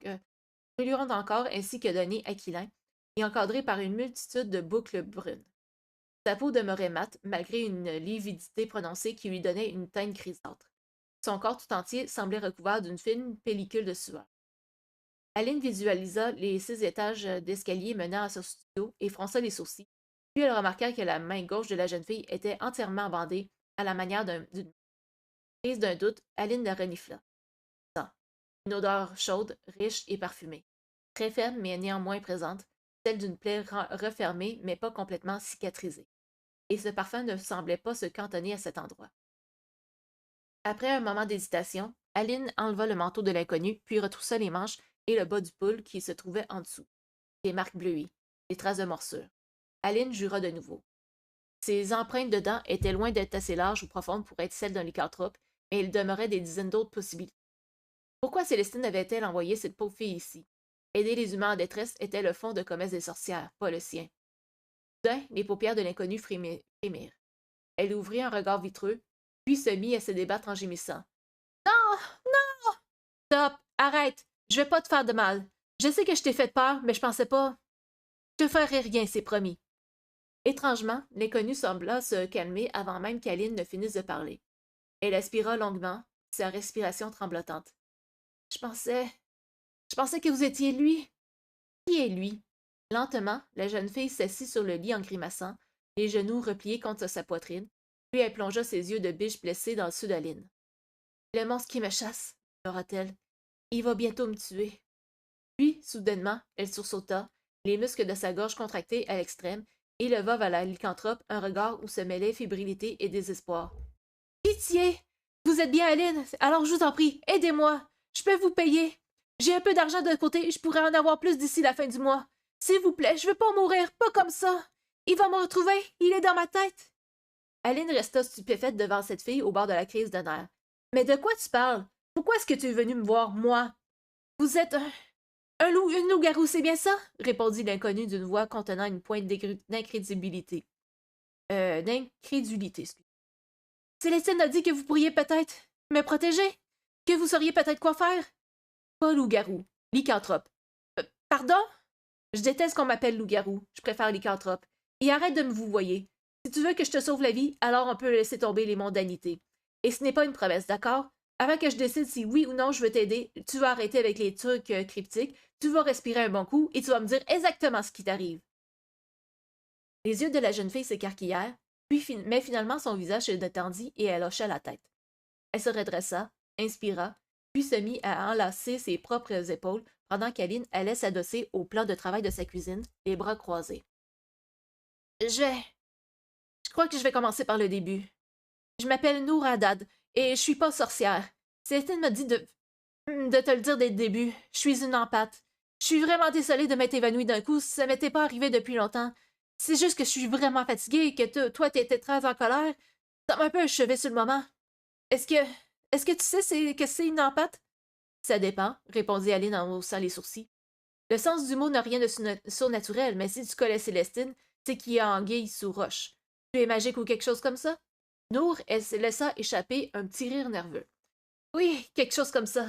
A: ainsi que d'un nez aquilin, et encadré par une multitude de boucles brunes. Sa peau demeurait mate, malgré une lividité prononcée qui lui donnait une teinte grisâtre. Son corps tout entier semblait recouvert d'une fine pellicule de sueur. Aline visualisa les 6 étages d'escalier menant à son studio et fronça les sourcils, puis elle remarqua que la main gauche de la jeune fille était entièrement bandée, à la manière d'une. Prise d'un doute, Aline la renifla. Une odeur chaude, riche et parfumée. Très faible mais néanmoins présente, celle d'une plaie refermée mais pas complètement cicatrisée. Et ce parfum ne semblait pas se cantonner à cet endroit. Après un moment d'hésitation, Aline enleva le manteau de l'inconnu, puis retroussa les manches et le bas du pull qui se trouvait en dessous. Des marques bleuies, des traces de morsure. Aline jura de nouveau. Ses empreintes de dents étaient loin d'être assez larges ou profondes pour être celles d'un lycanthrope, mais il demeurait des dizaines d'autres possibilités. Pourquoi Célestine avait-elle envoyé cette pauvre fille ici? Aider les humains en détresse était le fond de commerce des sorcières, pas le sien. Soudain, les paupières de l'inconnu frémirent. Elle ouvrit un regard vitreux, puis se mit à se débattre en gémissant. Non! Non! Stop! Arrête! Je vais pas te faire de mal. Je sais que je t'ai fait peur, mais je pensais pas. Je te ferai rien, c'est promis. Étrangement, l'inconnu sembla se calmer avant même qu'Aline ne finisse de parler. Elle aspira longuement, sa respiration tremblotante. Je pensais. Je pensais que vous étiez lui. Qui est lui? Lentement, la jeune fille s'assit sur le lit en grimaçant, les genoux repliés contre sa poitrine, puis elle plongea ses yeux de biche blessée dans le sud d'Aline. Le monstre qui me chasse, pleura-t-elle. Il va bientôt me tuer. Puis, soudainement, elle sursauta, les muscles de sa gorge contractés à l'extrême, et leva vers la lycanthrope un regard où se mêlaient fébrilité et désespoir. Pitié! Vous êtes bien Aline, alors je vous en prie, aidez-moi! Je peux vous payer! J'ai un peu d'argent de côté, je pourrais en avoir plus d'ici la fin du mois. S'il vous plaît, je veux pas mourir, pas comme ça! Il va me retrouver, il est dans ma tête! Aline resta stupéfaite devant cette fille au bord de la crise de nerfs. Mais de quoi tu parles? Pourquoi est-ce que tu es venu me voir, moi? Vous êtes une loup-garou, c'est bien ça? Répondit l'inconnu d'une voix contenant une pointe d'incrédulité. D'incrédulité, excusez. Célestine a dit que vous pourriez peut-être me protéger, que vous sauriez peut-être quoi faire. Pas loup-garou, lycanthrope. Pardon? Je déteste qu'on m'appelle loup-garou, je préfère lycanthrope. Et arrête de me vouvoyer. Si tu veux que je te sauve la vie, alors on peut laisser tomber les mondanités. Et ce n'est pas une promesse, d'accord? Avant que je décide si oui ou non je veux t'aider, tu vas arrêter avec les trucs cryptiques, tu vas respirer un bon coup et tu vas me dire exactement ce qui t'arrive. Les yeux de la jeune fille s'écarquillèrent, mais finalement son visage se détendit et elle hocha la tête. Elle se redressa, inspira, puis se mit à enlacer ses propres épaules pendant qu'Aline allait s'adosser au plan de travail de sa cuisine, les bras croisés. Je crois que je vais commencer par le début. Je m'appelle Nour Haddad et je suis pas sorcière. Célestine m'a dit de te le dire dès le début. Je suis une empathe. Je suis vraiment désolée de m'être évanouie d'un coup, ça m'était pas arrivé depuis longtemps. C'est juste que je suis vraiment fatiguée et que toi t'étais très en colère. Ça m'a un peu achevé sur le moment. Est-ce que. Est-ce que tu sais que c'est une empathe? Ça dépend, répondit Aline en haussant les sourcils. Le sens du mot n'a rien de surnaturel, mais si tu connais Célestine, c'est qu'il y a anguille sous roche. Tu es magique ou quelque chose comme ça? Nour, elle se laissa échapper un petit rire nerveux. Oui, quelque chose comme ça.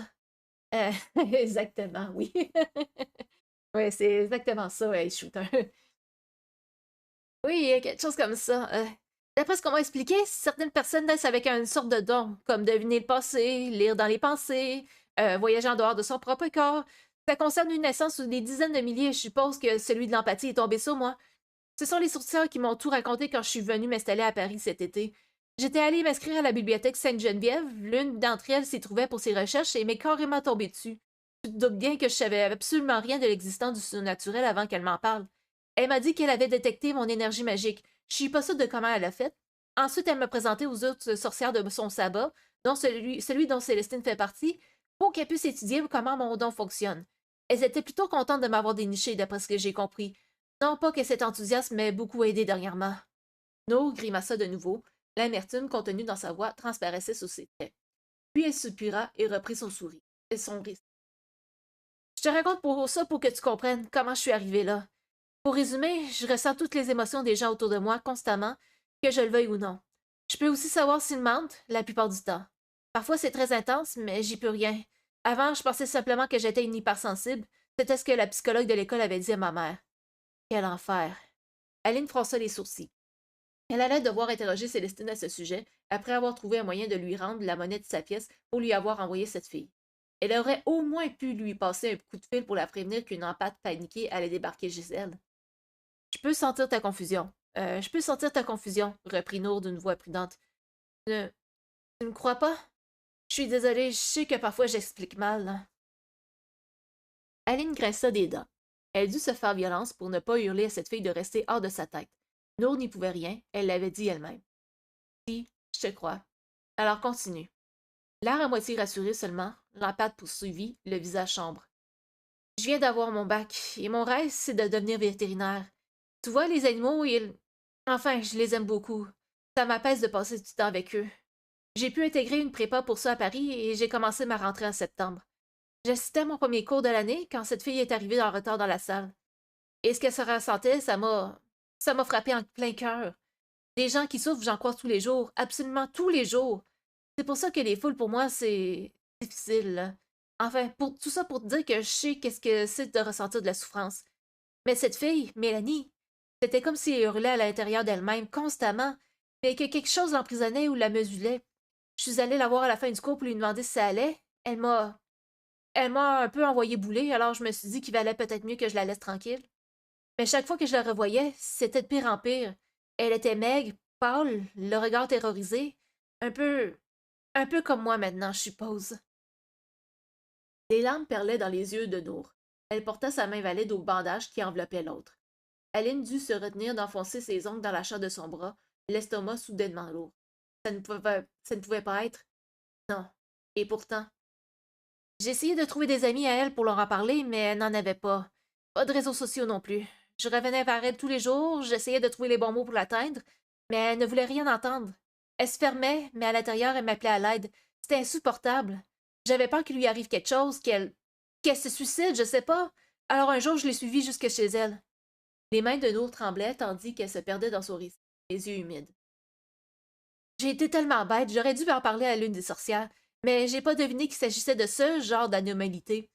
A: Euh, exactement, oui. Oui, c'est exactement ça, ouais, shooter. Oui, quelque chose comme ça. D'après ce qu'on m'a expliqué, certaines personnes naissent avec une sorte de don, comme deviner le passé, lire dans les pensées, voyager en dehors de son propre corps. Ça concerne une naissance ou des dizaines de milliers, je suppose que celui de l'empathie est tombé sur moi. Ce sont les sourcières qui m'ont tout raconté quand je suis venue m'installer à Paris cet été. J'étais allée m'inscrire à la bibliothèque Sainte-Geneviève, l'une d'entre elles s'y trouvait pour ses recherches et m'est carrément tombée dessus. Tu te doutes bien que je savais absolument rien de l'existence du surnaturel avant qu'elle m'en parle. Elle m'a dit qu'elle avait détecté mon énergie magique. Je suis pas sûre de comment elle a fait. Ensuite, elle m'a présenté aux autres sorcières de son sabbat, dont celui dont Célestine fait partie, pour qu'elle puisse étudier comment mon don fonctionne. Elles étaient plutôt contentes de m'avoir déniché, d'après ce que j'ai compris. Non pas que cet enthousiasme m'ait beaucoup aidé dernièrement. No grimaça de nouveau. L'amertume contenue dans sa voix transparaissait sous ses traits. Puis elle soupira et reprit son rire. Je te raconte pour ça pour que tu comprennes comment je suis arrivée là. Pour résumer, je ressens toutes les émotions des gens autour de moi constamment, que je le veuille ou non. Je peux aussi savoir s'ils mentent, la plupart du temps. Parfois c'est très intense, mais j'y peux rien. Avant, je pensais simplement que j'étais une hypersensible. C'était ce que la psychologue de l'école avait dit à ma mère. Quel enfer. Aline fronça les sourcils. Elle allait devoir interroger Célestine à ce sujet, après avoir trouvé un moyen de lui rendre la monnaie de sa pièce pour lui avoir envoyé cette fille. Elle aurait au moins pu lui passer un coup de fil pour la prévenir qu'une empâte paniquée allait débarquer chez elle. Je peux sentir ta confusion. Je peux sentir ta confusion, reprit Nour d'une voix prudente. Ne, tu ne crois pas? Je suis désolée, je sais que parfois j'explique mal. Hein. Aline grinça des dents. Elle dut se faire violence pour ne pas hurler à cette fille de rester hors de sa tête. Nour n'y pouvait rien, elle l'avait dit elle-même. Si, je te crois. Alors continue. L'air à moitié rassuré seulement, l'empâte poursuivit, le visage sombre. Je viens d'avoir mon bac, et mon rêve, c'est de devenir vétérinaire. Tu vois, les animaux, ils... Enfin, je les aime beaucoup. Ça m'apaise de passer du temps avec eux. J'ai pu intégrer une prépa pour ça à Paris et j'ai commencé ma rentrée en septembre. J'assistais à mon premier cours de l'année quand cette fille est arrivée en retard dans la salle. Et ce qu'elle se ressentait, ça m'a frappé en plein cœur. Des gens qui souffrent, j'en croise tous les jours, absolument tous les jours. C'est pour ça que les foules, pour moi, c'est difficile, là. Enfin, pour tout ça pour te dire que je sais qu'est-ce que c'est de ressentir de la souffrance. Mais cette fille, Mélanie, c'était comme si elle hurlait à l'intérieur d'elle-même constamment, mais que quelque chose l'emprisonnait ou la mesulait. Je suis allée la voir à la fin du cours pour lui demander si ça allait. Elle m'a un peu envoyé bouler, alors je me suis dit qu'il valait peut-être mieux que je la laisse tranquille. Mais chaque fois que je la revoyais, c'était de pire en pire. Elle était maigre, pâle, le regard terrorisé, un peu, un peu comme moi maintenant, je suppose. Des larmes perlaient dans les yeux de Nour. Elle porta sa main valide au bandage qui enveloppait l'autre. Aline dut se retenir d'enfoncer ses ongles dans la chair de son bras, l'estomac soudainement lourd. Ça ne pouvait pas être. Non. Et pourtant, j'ai essayé de trouver des amis à elle pour leur en parler, mais elle n'en avait pas. Pas de réseaux sociaux non plus. Je revenais vers elle tous les jours, j'essayais de trouver les bons mots pour l'atteindre, mais elle ne voulait rien entendre. Elle se fermait, mais à l'intérieur, elle m'appelait à l'aide. C'était insupportable. J'avais peur qu'il lui arrive quelque chose, qu'elle se suicide, je sais pas. Alors un jour, je l'ai suivie jusque chez elle. Les mains de Nour tremblaient tandis qu'elle se perdait dans son récit, les yeux humides. J'ai été tellement bête, j'aurais dû en parler à l'une des sorcières, mais j'ai pas deviné qu'il s'agissait de ce genre d'anomalité.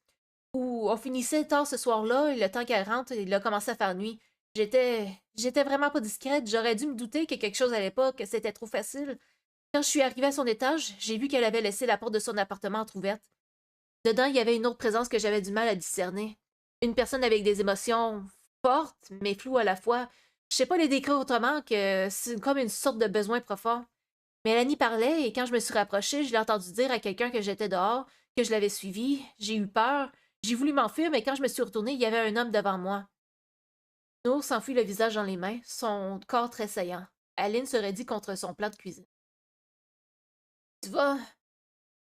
A: Où on finissait tard ce soir-là, et le temps qu'elle rentre, il a commencé à faire nuit. J'étais vraiment pas discrète, j'aurais dû me douter que quelque chose allait pas, que c'était trop facile. Quand je suis arrivée à son étage, j'ai vu qu'elle avait laissé la porte de son appartement entr'ouverte. Dedans, il y avait une autre présence que j'avais du mal à discerner. Une personne avec des émotions fortes, mais floues à la fois. Je sais pas les décrire autrement que c'est comme une sorte de besoin profond. Mélanie parlait et quand je me suis rapprochée, je l'ai entendu dire à quelqu'un que j'étais dehors, que je l'avais suivi. J'ai eu peur. J'ai voulu m'enfuir, mais quand je me suis retournée, il y avait un homme devant moi. Nour s'enfuit le visage dans les mains, son corps tressaillant. Aline se raidit contre son plat de cuisine. Tu vas.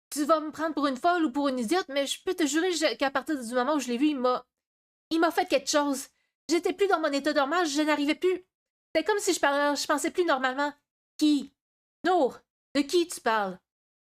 A: Tu vas me prendre pour une folle ou pour une idiote, mais je peux te jurer qu'à partir du moment où je l'ai vu, il m'a fait quelque chose. J'étais plus dans mon état normal, je n'arrivais plus. C'était comme si je pensais plus normalement. Qui? Nour, de qui tu parles?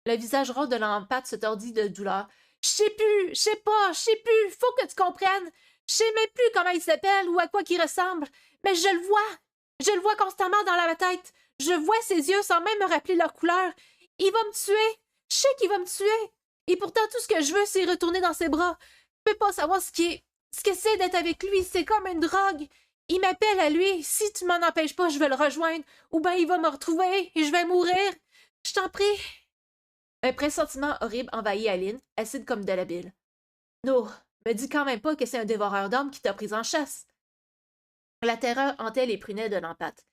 A: Le visage rond de l'empate se tordit de douleur. Je sais plus, je sais pas, je sais plus, faut que tu comprennes. Je sais même plus comment il s'appelle ou à quoi qu'il ressemble, mais je le vois. Je le vois constamment dans la tête. Je vois ses yeux sans même me rappeler leur couleur. Il va me tuer. Je sais qu'il va me tuer. Et pourtant, tout ce que je veux, c'est retourner dans ses bras. Je peux pas savoir ce que c'est d'être avec lui. C'est comme une drogue. Il m'appelle à lui. Si tu m'en empêches pas, je vais le rejoindre. Ou bien il va me retrouver et je vais mourir. Je t'en prie. Un pressentiment horrible envahit Aline, acide comme de la bile. Nour, me dis quand même pas que c'est un dévoreur d'hommes qui t'a pris en chasse. La terreur hantait les prunelles de l'empate.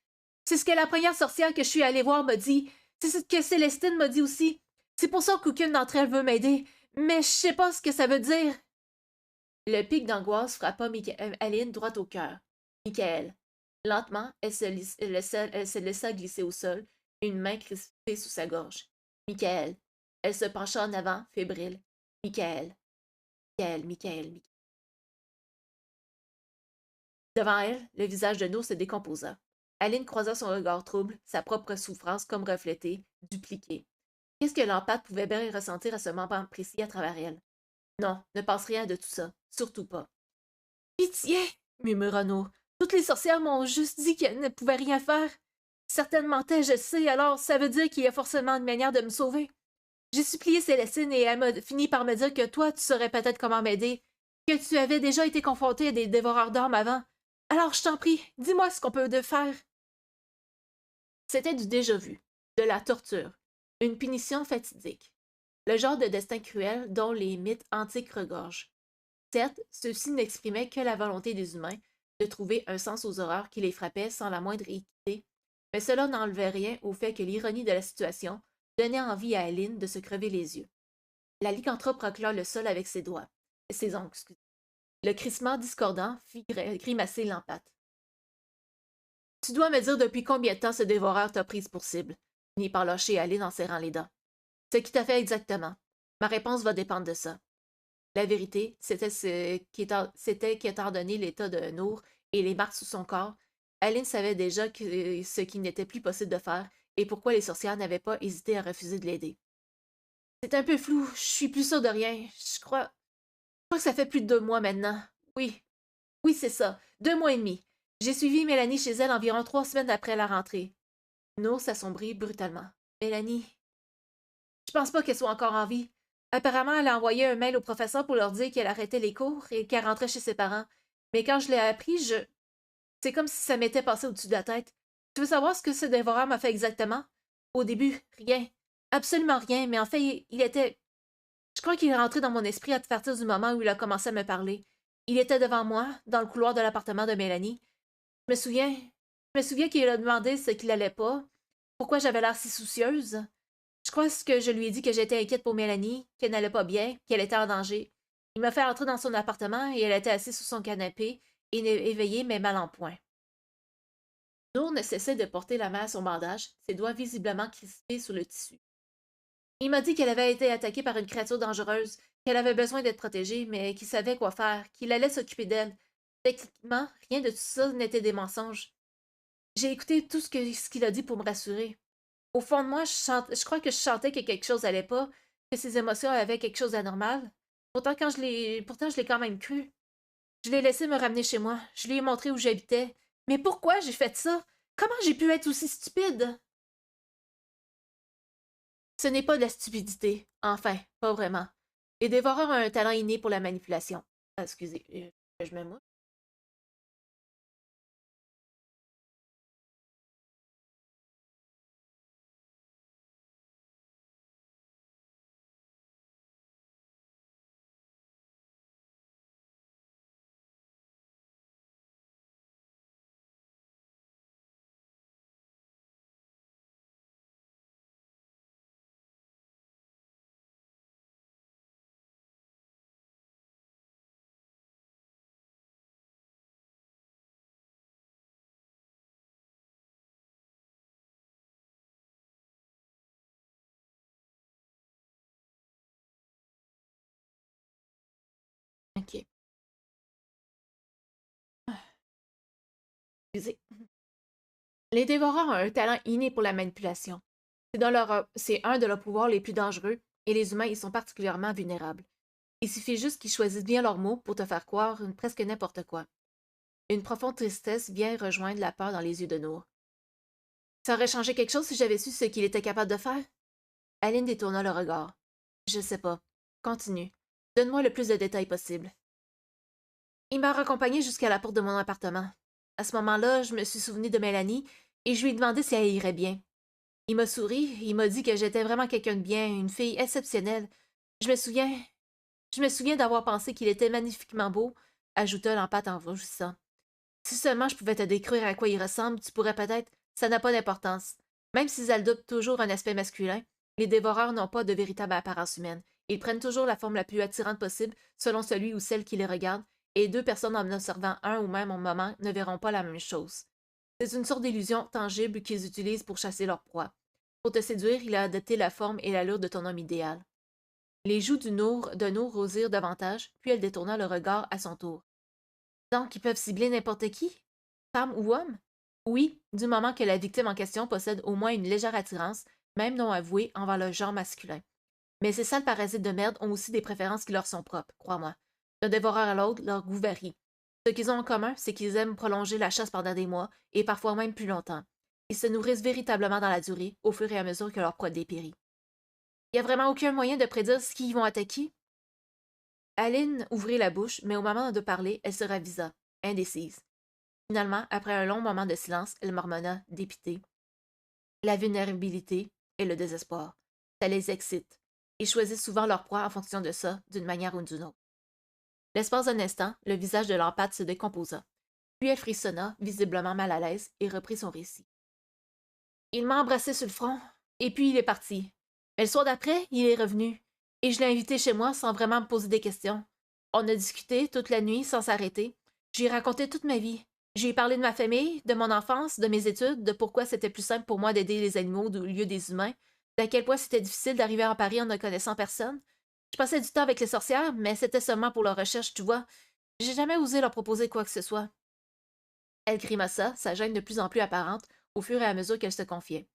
A: C'est ce que la première sorcière que je suis allée voir m'a dit. C'est ce que Célestine m'a dit aussi. C'est pour ça qu'aucune d'entre elles veut m'aider. Mais je sais pas ce que ça veut dire. Le pic d'angoisse frappa Aline droit au cœur. Michael. Lentement, elle se laissa glisser au sol, une main crispée sous sa gorge. Michael. Elle se pencha en avant, fébrile. Michael. Michael, Michael, Michael. Devant elle, le visage de Nour se décomposa. Aline croisa son regard trouble, sa propre souffrance comme reflétée, dupliquée. Qu'est-ce que l'empathe pouvait bien ressentir à ce moment précis à travers elle? Non, ne pense rien de tout ça. Surtout pas. Pitié! Murmura Nour. Toutes les sorcières m'ont juste dit qu'elles ne pouvaient rien faire. Certaines mentaient, je sais, alors ça veut dire qu'il y a forcément une manière de me sauver. J'ai supplié Célestine et elle m'a fini par me dire que toi, tu saurais peut-être comment m'aider, que tu avais déjà été confronté à des dévoreurs d'âmes avant. Alors, je t'en prie, dis-moi ce qu'on peut de faire. C'était du déjà-vu, de la torture, une punition fatidique, le genre de destin cruel dont les mythes antiques regorgent. Certes, ceux-ci n'exprimaient que la volonté des humains de trouver un sens aux horreurs qui les frappaient sans la moindre équité, mais cela n'enlevait rien au fait que l'ironie de la situation donnait envie à Aline de se crever les yeux. La lycanthrope racla le sol avec ses doigts, ses ongles, excusez. Le crissement discordant fit grimacer l'empate. Tu dois me dire depuis combien de temps ce dévoreur t'a prise pour cible, finit par lâcher Aline en serrant les dents. Ce qui t'a fait exactement. Ma réponse va dépendre de ça. La vérité, c'était qu'étant donné l'état de Nour et les marques sous son corps, Aline savait déjà ce qui n'était plus possible de faire et pourquoi les sorcières n'avaient pas hésité à refuser de l'aider. C'est un peu flou, je suis plus sûre de rien. Je crois que ça fait plus de 2 mois maintenant. Oui, oui, c'est ça. 2 mois et demi. J'ai suivi Mélanie chez elle environ 3 semaines après la rentrée. Nour s'assombrit brutalement. Mélanie, je pense pas qu'elle soit encore en vie. Apparemment, elle a envoyé un mail au professeur pour leur dire qu'elle arrêtait les cours et qu'elle rentrait chez ses parents. Mais quand je l'ai appris, c'est comme si ça m'était passé au-dessus de la tête. Tu veux savoir ce que ce dévoreur m'a fait exactement? Au début, rien. Absolument rien, mais en fait, il était... Je crois qu'il est rentré dans mon esprit à partir du moment où il a commencé à me parler. Il était devant moi, dans le couloir de l'appartement de Mélanie. Je me souviens qu'il a demandé ce qu'il allait pas, pourquoi j'avais l'air si soucieuse. Je crois que je lui ai dit que j'étais inquiète pour Mélanie, qu'elle n'allait pas bien, qu'elle était en danger. Il m'a fait entrer dans son appartement et elle était assise sous son canapé, éveillée mais mal en point. Nour ne cessait de porter la main à son bandage, ses doigts visiblement crispés sur le tissu. Il m'a dit qu'elle avait été attaquée par une créature dangereuse, qu'elle avait besoin d'être protégée, mais qu'il savait quoi faire, qu'il allait s'occuper d'elle. Techniquement, rien de tout ça n'était des mensonges. J'ai écouté tout ce qu'il a dit pour me rassurer. Au fond de moi, je crois que je sentais que quelque chose allait pas, que ses émotions avaient quelque chose d'anormal. Pourtant, je l'ai quand même cru. Je l'ai laissé me ramener chez moi. Je lui ai montré où j'habitais. Mais pourquoi j'ai fait ça? Comment j'ai pu être aussi stupide? Ce n'est pas de la stupidité. Enfin, pas vraiment. Les dévoreurs ont un talent inné pour la manipulation. Ah, excusez, je me mouche. Ok, excusez. Les dévoreurs ont un talent inné pour la manipulation. C'est un de leurs pouvoirs les plus dangereux, et les humains y sont particulièrement vulnérables. Il suffit juste qu'ils choisissent bien leurs mots pour te faire croire presque n'importe quoi. Une profonde tristesse vient rejoindre la peur dans les yeux de Nour. Ça aurait changé quelque chose si j'avais su ce qu'il était capable de faire? Aline détourna le regard. Je sais pas. Continue. Donne-moi le plus de détails possible. Il m'a raccompagné jusqu'à la porte de mon appartement. À ce moment-là, je me suis souvenu de Mélanie et je lui ai demandé si elle irait bien. Il m'a souri, il m'a dit que j'étais vraiment quelqu'un de bien, une fille exceptionnelle. Je me souviens, je me souviens d'avoir pensé qu'il était magnifiquement beau, ajouta l'empâte en rougissant. Si seulement je pouvais te décrire à quoi il ressemble, tu pourrais peut-être. Ça n'a pas d'importance. Même s'ils adoptent toujours un aspect masculin, les dévoreurs n'ont pas de véritable apparence humaine. Ils prennent toujours la forme la plus attirante possible selon celui ou celle qui les regarde, et deux personnes en observant un ou même moment ne verront pas la même chose. C'est une sorte d'illusion tangible qu'ils utilisent pour chasser leur proie. Pour te séduire, il a adopté la forme et l'allure de ton homme idéal. Les joues de Nour rosirent davantage, puis elle détourna le regard à son tour. Donc, ils peuvent cibler n'importe qui? Femme ou homme? Oui, du moment que la victime en question possède au moins une légère attirance, même non avouée, envers le genre masculin. Mais ces sales parasites de merde ont aussi des préférences qui leur sont propres, crois-moi. D'un dévoreur à l'autre, leur goût varie. Ce qu'ils ont en commun, c'est qu'ils aiment prolonger la chasse pendant des mois, et parfois même plus longtemps. Ils se nourrissent véritablement dans la durée, au fur et à mesure que leur proie dépérit. Il n'y a vraiment aucun moyen de prédire ce qu'ils vont attaquer? Aline ouvrit la bouche, mais au moment de parler, elle se ravisa, indécise. Finalement, après un long moment de silence, elle marmonna, dépitée. La vulnérabilité et le désespoir. Ça les excite. Ils choisissent souvent leur proie en fonction de ça, d'une manière ou d'une autre. L'espace d'un instant, le visage de l'empâte se décomposa. Puis elle frissonna, visiblement mal à l'aise, et reprit son récit. Il m'a embrassé sur le front, et puis il est parti. Mais le soir d'après, il est revenu, et je l'ai invité chez moi sans vraiment me poser des questions. On a discuté toute la nuit sans s'arrêter. J'ai raconté toute ma vie. J'ai parlé de ma famille, de mon enfance, de mes études, de pourquoi c'était plus simple pour moi d'aider les animaux au lieu des humains, d'à quel point c'était difficile d'arriver à Paris en ne connaissant personne. Je passais du temps avec les sorcières, mais c'était seulement pour leur recherche, tu vois. J'ai jamais osé leur proposer quoi que ce soit. Elle grimaça, sa gêne de plus en plus apparente au fur et à mesure qu'elle se confiait.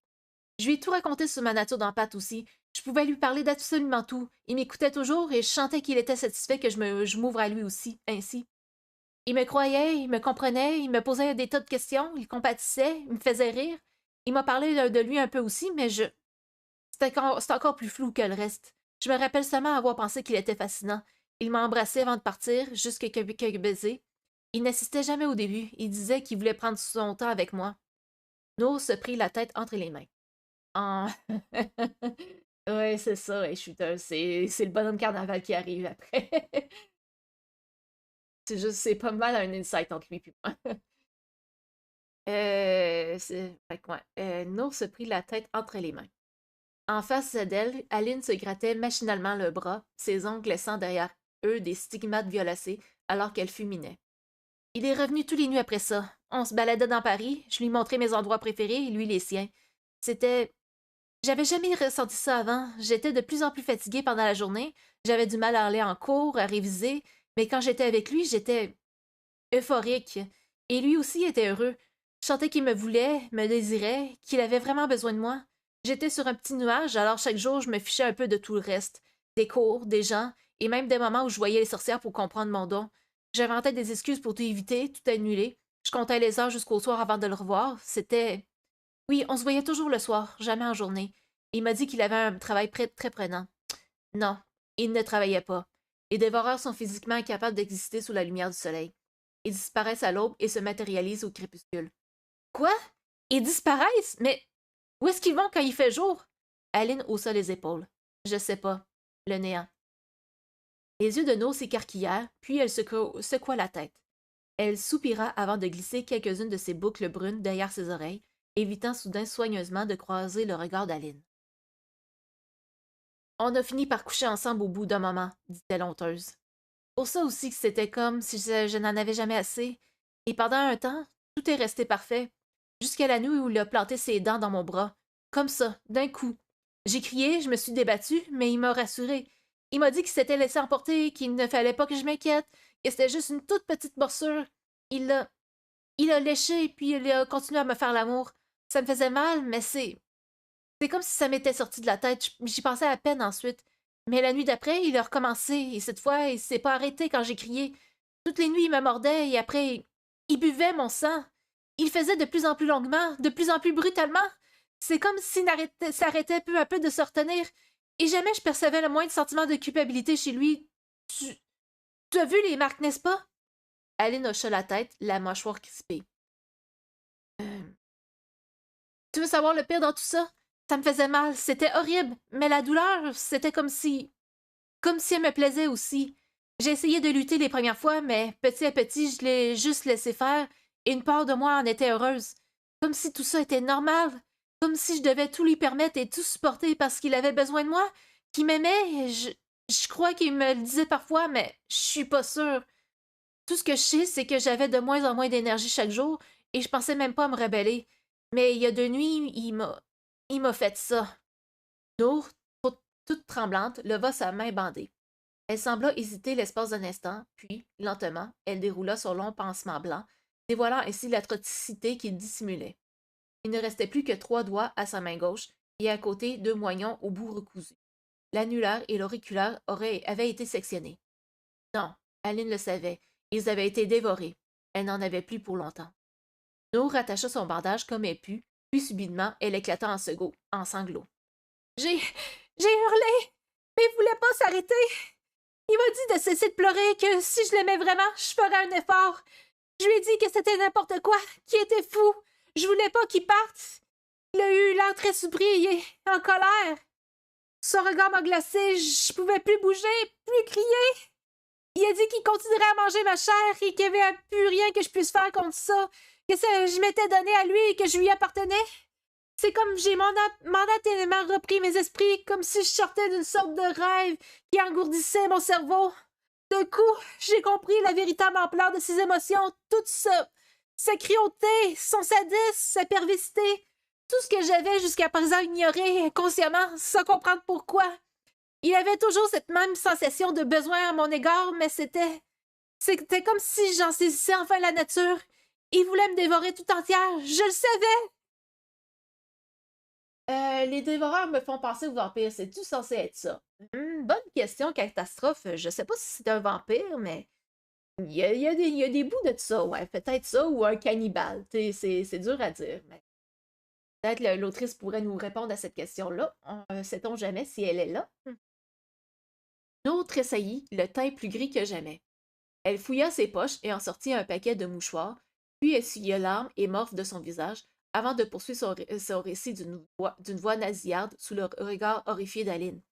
A: Je lui ai tout raconté sur ma nature d'empathe aussi. Je pouvais lui parler d'absolument tout. Il m'écoutait toujours et je sentais qu'il était satisfait que je m'ouvre à lui aussi, ainsi. Il me croyait, il me comprenait, il me posait des tas de questions, il compatissait, il me faisait rire. Il m'a parlé de lui un peu aussi, mais c'est encore plus flou que le reste. Je me rappelle seulement avoir pensé qu'il était fascinant. Il m'a embrassé avant de partir, juste quelques baisers. Il n'insistait jamais au début. Il disait qu'il voulait prendre son temps avec moi. Nour se prit la tête entre les mains. Ah. Ouais, c'est ça, ouais, shooter. C'est le bonhomme carnaval qui arrive après. C'est pas mal un insight entre lui et moi. Fait que ouais. Nour se prit la tête entre les mains. En face d'elle, Aline se grattait machinalement le bras, ses ongles laissant derrière eux des stigmates violacés, alors qu'elle fuminait. Il est revenu tous les nuits après ça. On se baladait dans Paris, je lui montrais mes endroits préférés et lui les siens. C'était... J'avais jamais ressenti ça avant. J'étais de plus en plus fatiguée pendant la journée, j'avais du mal à aller en cours, à réviser, mais quand j'étais avec lui, j'étais euphorique. Et lui aussi était heureux. Je sentais qu'il me voulait, me désirait, qu'il avait vraiment besoin de moi. J'étais sur un petit nuage, alors chaque jour, je me fichais un peu de tout le reste. Des cours, des gens, et même des moments où je voyais les sorcières pour comprendre mon don. J'inventais des excuses pour tout éviter, tout annuler. Je comptais les heures jusqu'au soir avant de le revoir. C'était... Oui, on se voyait toujours le soir, jamais en journée. Il m'a dit qu'il avait un travail très prenant. Non, il ne travaillait pas. Les dévoreurs sont physiquement incapables d'exister sous la lumière du soleil. Ils disparaissent à l'aube et se matérialisent au crépuscule. Quoi? Ils disparaissent? Mais où est-ce qu'ils vont quand il fait jour? Aline haussa les épaules. Je sais pas. Le néant. Les yeux de Nour s'écarquillèrent, puis elle secoua la tête. Elle soupira avant de glisser quelques-unes de ses boucles brunes derrière ses oreilles, évitant soudain soigneusement de croiser le regard d'Aline. On a fini par coucher ensemble au bout d'un moment, dit-elle honteuse. Pour ça aussi que c'était comme si je n'en avais jamais assez. Et pendant un temps, tout est resté parfait. Jusqu'à la nuit où il a planté ses dents dans mon bras. Comme ça, d'un coup. J'ai crié, je me suis débattue, mais il m'a rassurée. Il m'a dit qu'il s'était laissé emporter, qu'il ne fallait pas que je m'inquiète, que c'était juste une toute petite morsure. Il l'a... Il a léché, puis il a continué à me faire l'amour. Ça me faisait mal, mais c'est comme si ça m'était sorti de la tête. J'y pensais à peine ensuite. Mais la nuit d'après, il a recommencé, et cette fois, il s'est pas arrêté quand j'ai crié. Toutes les nuits, il me mordait, et après, il buvait mon sang. Il faisait de plus en plus longuement, de plus en plus brutalement. C'est comme s'il s'arrêtait peu à peu de se retenir. Et jamais je percevais le moindre sentiment de culpabilité chez lui. Tu as vu les marques, n'est-ce pas? Aline hocha la tête, la mâchoire crispée. Tu veux savoir le pire dans tout ça? Ça me faisait mal, c'était horrible, mais la douleur, c'était comme si... Comme si elle me plaisait aussi. J'ai essayé de lutter les premières fois, mais petit à petit, je l'ai juste laissé faire, et une part de moi en était heureuse. Comme si tout ça était normal. Comme si je devais tout lui permettre et tout supporter parce qu'il avait besoin de moi, qu'il m'aimait. Je crois qu'il me le disait parfois, mais je suis pas sûre. Tout ce que je sais, c'est que j'avais de moins en moins d'énergie chaque jour, et je pensais même pas à me rebeller. Mais il y a 2 nuits, il m'a fait ça. Nour, toute tremblante, leva sa main bandée. Elle sembla hésiter l'espace d'un instant, puis, lentement, elle déroula son long pansement blanc, dévoilant ainsi l'atrocité qu'il dissimulait. Il ne restait plus que 3 doigts à sa main gauche, et à côté 2 moignons au bout recousus. L'annulaire et l'auriculaire avaient été sectionnés. Non, Aline le savait, ils avaient été dévorés. Elle n'en avait plus pour longtemps. Nour rattacha son bandage comme elle put, puis subitement, elle éclata en sanglots. J'ai hurlé, mais il voulait pas s'arrêter. Il m'a dit de cesser de pleurer, que si je l'aimais vraiment, je ferais un effort. Je lui ai dit que c'était n'importe quoi, qu'il était fou. Je voulais pas qu'il parte. Il a eu l'air très surpris et en colère. Son regard m'a glacé, je pouvais plus bouger, plus crier. Il a dit qu'il continuerait à manger ma chair et qu'il n'y avait plus rien que je puisse faire contre ça, que je m'étais donné à lui et que je lui appartenais. C'est comme j'ai mandaténément repris mes esprits, comme si je sortais d'une sorte de rêve qui engourdissait mon cerveau. D'un coup, j'ai compris la véritable ampleur de ses émotions, toute sa cruauté, son sadisme, sa perversité, tout ce que j'avais jusqu'à présent ignoré inconsciemment, sans comprendre pourquoi. Il avait toujours cette même sensation de besoin à mon égard, mais c'était comme si j'en saisissais enfin la nature. Il voulait me dévorer tout entière! Je le savais! Les dévoreurs me font penser aux vampires. C'est-tu censé être ça? Bonne question, catastrophe. Je sais pas si c'est un vampire, mais il y a des bouts de ça, ouais. Peut-être ça ou un cannibale. C'est dur à dire, mais peut-être l'autrice pourrait nous répondre à cette question-là. Sait-on jamais si elle est là? Nour tressaillit, le teint plus gris que jamais. Elle fouilla ses poches et en sortit un paquet de mouchoirs, puis essuya larmes et morphes de son visage, avant de poursuivre son récit d'une voix nasillarde sous le regard horrifié d'Aline.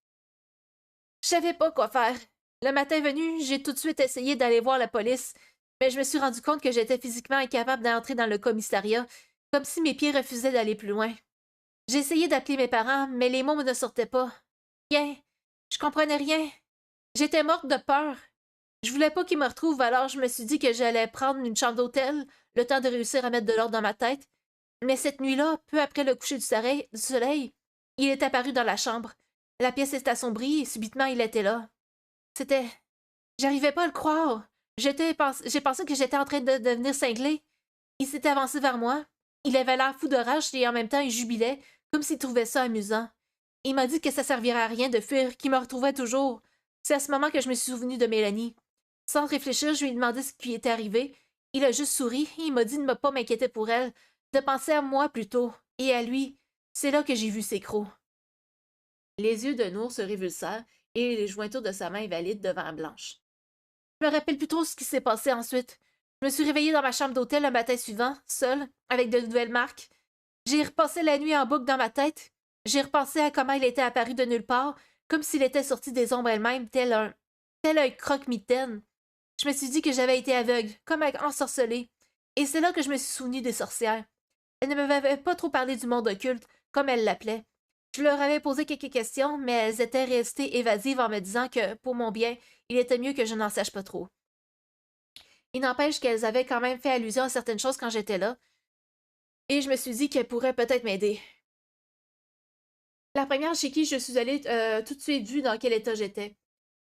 A: Je savais pas quoi faire. Le matin venu, j'ai tout de suite essayé d'aller voir la police, mais je me suis rendu compte que j'étais physiquement incapable d'entrer dans le commissariat, comme si mes pieds refusaient d'aller plus loin. J'ai essayé d'appeler mes parents, mais les mots ne sortaient pas. Rien. Je comprenais rien. J'étais morte de peur. Je voulais pas qu'ils me retrouvent, alors je me suis dit que j'allais prendre une chambre d'hôtel, le temps de réussir à mettre de l'ordre dans ma tête. Mais cette nuit-là, peu après le coucher du soleil, il est apparu dans la chambre. La pièce s'est assombrie et subitement il était là. C'était. J'arrivais pas à le croire. J'ai pensé que j'étais en train de devenir cinglé. Il s'était avancé vers moi. Il avait l'air fou de rage et en même temps il jubilait, comme s'il trouvait ça amusant. Il m'a dit que ça servirait à rien de fuir, qu'il me retrouvait toujours. C'est à ce moment que je me suis souvenu de Mélanie. Sans réfléchir, je lui ai demandé ce qui était arrivé. Il a juste souri et il m'a dit de ne pas m'inquiéter pour elle, de penser à moi plutôt, et à lui. C'est là que j'ai vu ses crocs. Les yeux de Nour se révulsèrent et les jointures de sa main invalide devinrent blanches. Je me rappelle plus trop ce qui s'est passé ensuite. Je me suis réveillée dans ma chambre d'hôtel le matin suivant, seule, avec de nouvelles marques. J'ai repassé la nuit en boucle dans ma tête. J'ai repensé à comment il était apparu de nulle part, comme s'il était sorti des ombres elles-mêmes, tel un croque-mitaine. Je me suis dit que j'avais été aveugle, comme ensorcelée. Et c'est là que je me suis souvenu des sorcières. Elles ne m'avaient pas trop parlé du monde occulte, comme elles l'appelaient. Je leur avais posé quelques questions, mais elles étaient restées évasives en me disant que, pour mon bien, il était mieux que je n'en sache pas trop. Il n'empêche qu'elles avaient quand même fait allusion à certaines choses quand j'étais là, et je me suis dit qu'elles pourraient peut-être m'aider. La première chez qui je suis allée tout de suite vu dans quel état j'étais.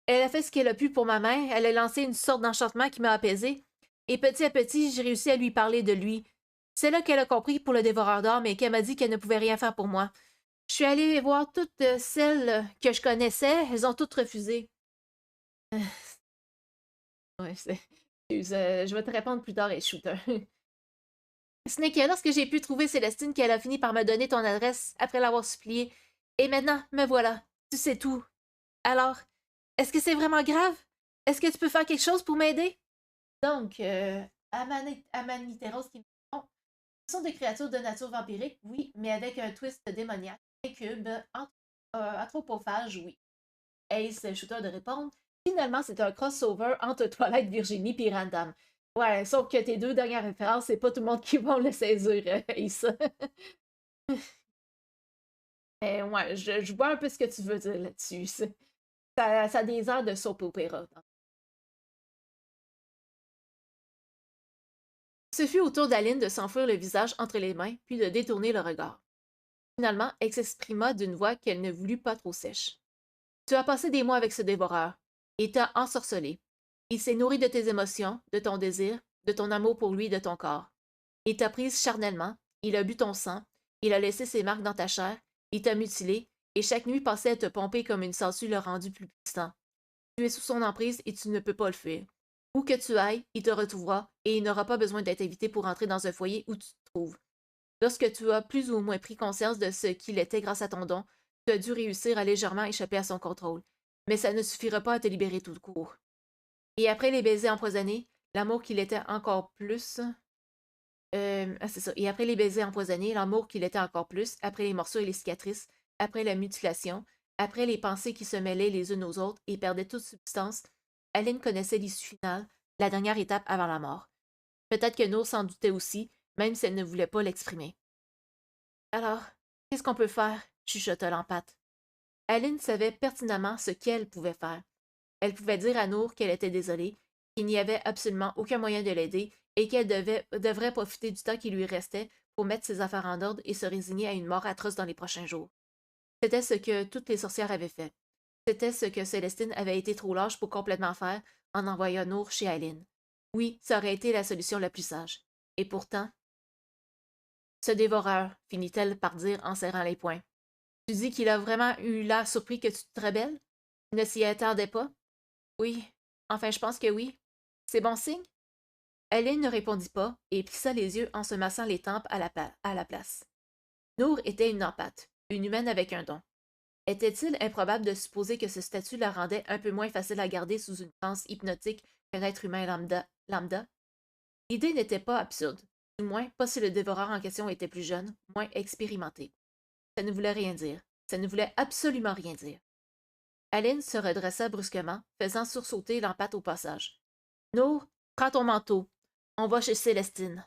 A: Elle a fait ce qu'elle a pu pour ma main, elle a lancé une sorte d'enchantement qui m'a apaisée, et petit à petit, j'ai réussi à lui parler de lui. C'est là qu'elle a compris pour le dévoreur d'âmes et qu'elle m'a dit qu'elle ne pouvait rien faire pour moi. Je suis allée voir toutes celles que je connaissais, elles ont toutes refusé. Ouais, je vais te répondre plus tard, et shooter. Ce n'est que lorsque j'ai pu trouver Célestine qu'elle a fini par me donner ton adresse après l'avoir supplié. Et maintenant, me voilà. Tu sais tout. Alors, est-ce que c'est vraiment grave? Est-ce que tu peux faire quelque chose pour m'aider? Donc, Amaniteros qui me répond, ce sont des créatures de nature vampirique, oui, mais avec un twist démoniaque. Incube, anthropophage, oui. Ace Shooter de répondre. Finalement, c'est un crossover entre Twilight Virginie et Random. Ouais, sauf que tes deux dernières références, c'est pas tout le monde qui va le saisir, Ace. Ouais, je vois un peu ce que tu veux dire là-dessus. Ça a des airs de soap opéra. Ce fut au tour d'Aline de s'enfuir le visage entre les mains, puis de détourner le regard. Finalement, elle s'exprima d'une voix qu'elle ne voulut pas trop sèche. Tu as passé des mois avec ce dévoreur, et t'a ensorcelé. Il s'est nourri de tes émotions, de ton désir, de ton amour pour lui et de ton corps. Il t'a prise charnellement, il a bu ton sang, il a laissé ses marques dans ta chair, il t'a mutilé, et chaque nuit passait à te pomper comme une sangsue le rendu plus puissant. Tu es sous son emprise et tu ne peux pas le fuir. Où que tu ailles, il te retrouvera, et il n'aura pas besoin d'être invité pour entrer dans un foyer où tu te trouves. Lorsque tu as plus ou moins pris conscience de ce qu'il était grâce à ton don, tu as dû réussir à légèrement échapper à son contrôle. Mais ça ne suffira pas à te libérer tout court. Et après les baisers empoisonnés, l'amour qu'il était encore plus. C'est ça. Et après les baisers empoisonnés, l'amour qu'il était encore plus, après les morsures et les cicatrices, après la mutilation, après les pensées qui se mêlaient les unes aux autres et perdaient toute substance, Aline connaissait l'issue finale, la dernière étape avant la mort. Peut-être que Nour s'en doutait aussi, même si elle ne voulait pas l'exprimer. Alors, qu'est-ce qu'on peut faire? Chuchota l'empate. Aline savait pertinemment ce qu'elle pouvait faire. Elle pouvait dire à Nour qu'elle était désolée, qu'il n'y avait absolument aucun moyen de l'aider et qu'elle devrait profiter du temps qui lui restait pour mettre ses affaires en ordre et se résigner à une mort atroce dans les prochains jours. C'était ce que toutes les sorcières avaient fait. C'était ce que Célestine avait été trop lâche pour complètement faire en envoyant Nour chez Aline. Oui, ça aurait été la solution la plus sage. Et pourtant, ce dévoreur, finit-elle par dire en serrant les poings. Tu dis qu'il a vraiment eu l'air surpris que tu te rebelles? Il ne s'y attardait pas? Oui. Enfin, je pense que oui. C'est bon signe? Hélène ne répondit pas et plissa les yeux en se massant les tempes à la place. Nour était une empathe, une humaine avec un don. Était-il improbable de supposer que ce statut la rendait un peu moins facile à garder sous une transe hypnotique qu'un être humain lambda? L'idée n'était pas absurde, du moins pas si le dévoreur en question était plus jeune, moins expérimenté. Ça ne voulait rien dire. Ça ne voulait absolument rien dire. Aline se redressa brusquement, faisant sursauter l'empate au passage. Nour, prends ton manteau. On va chez Célestine.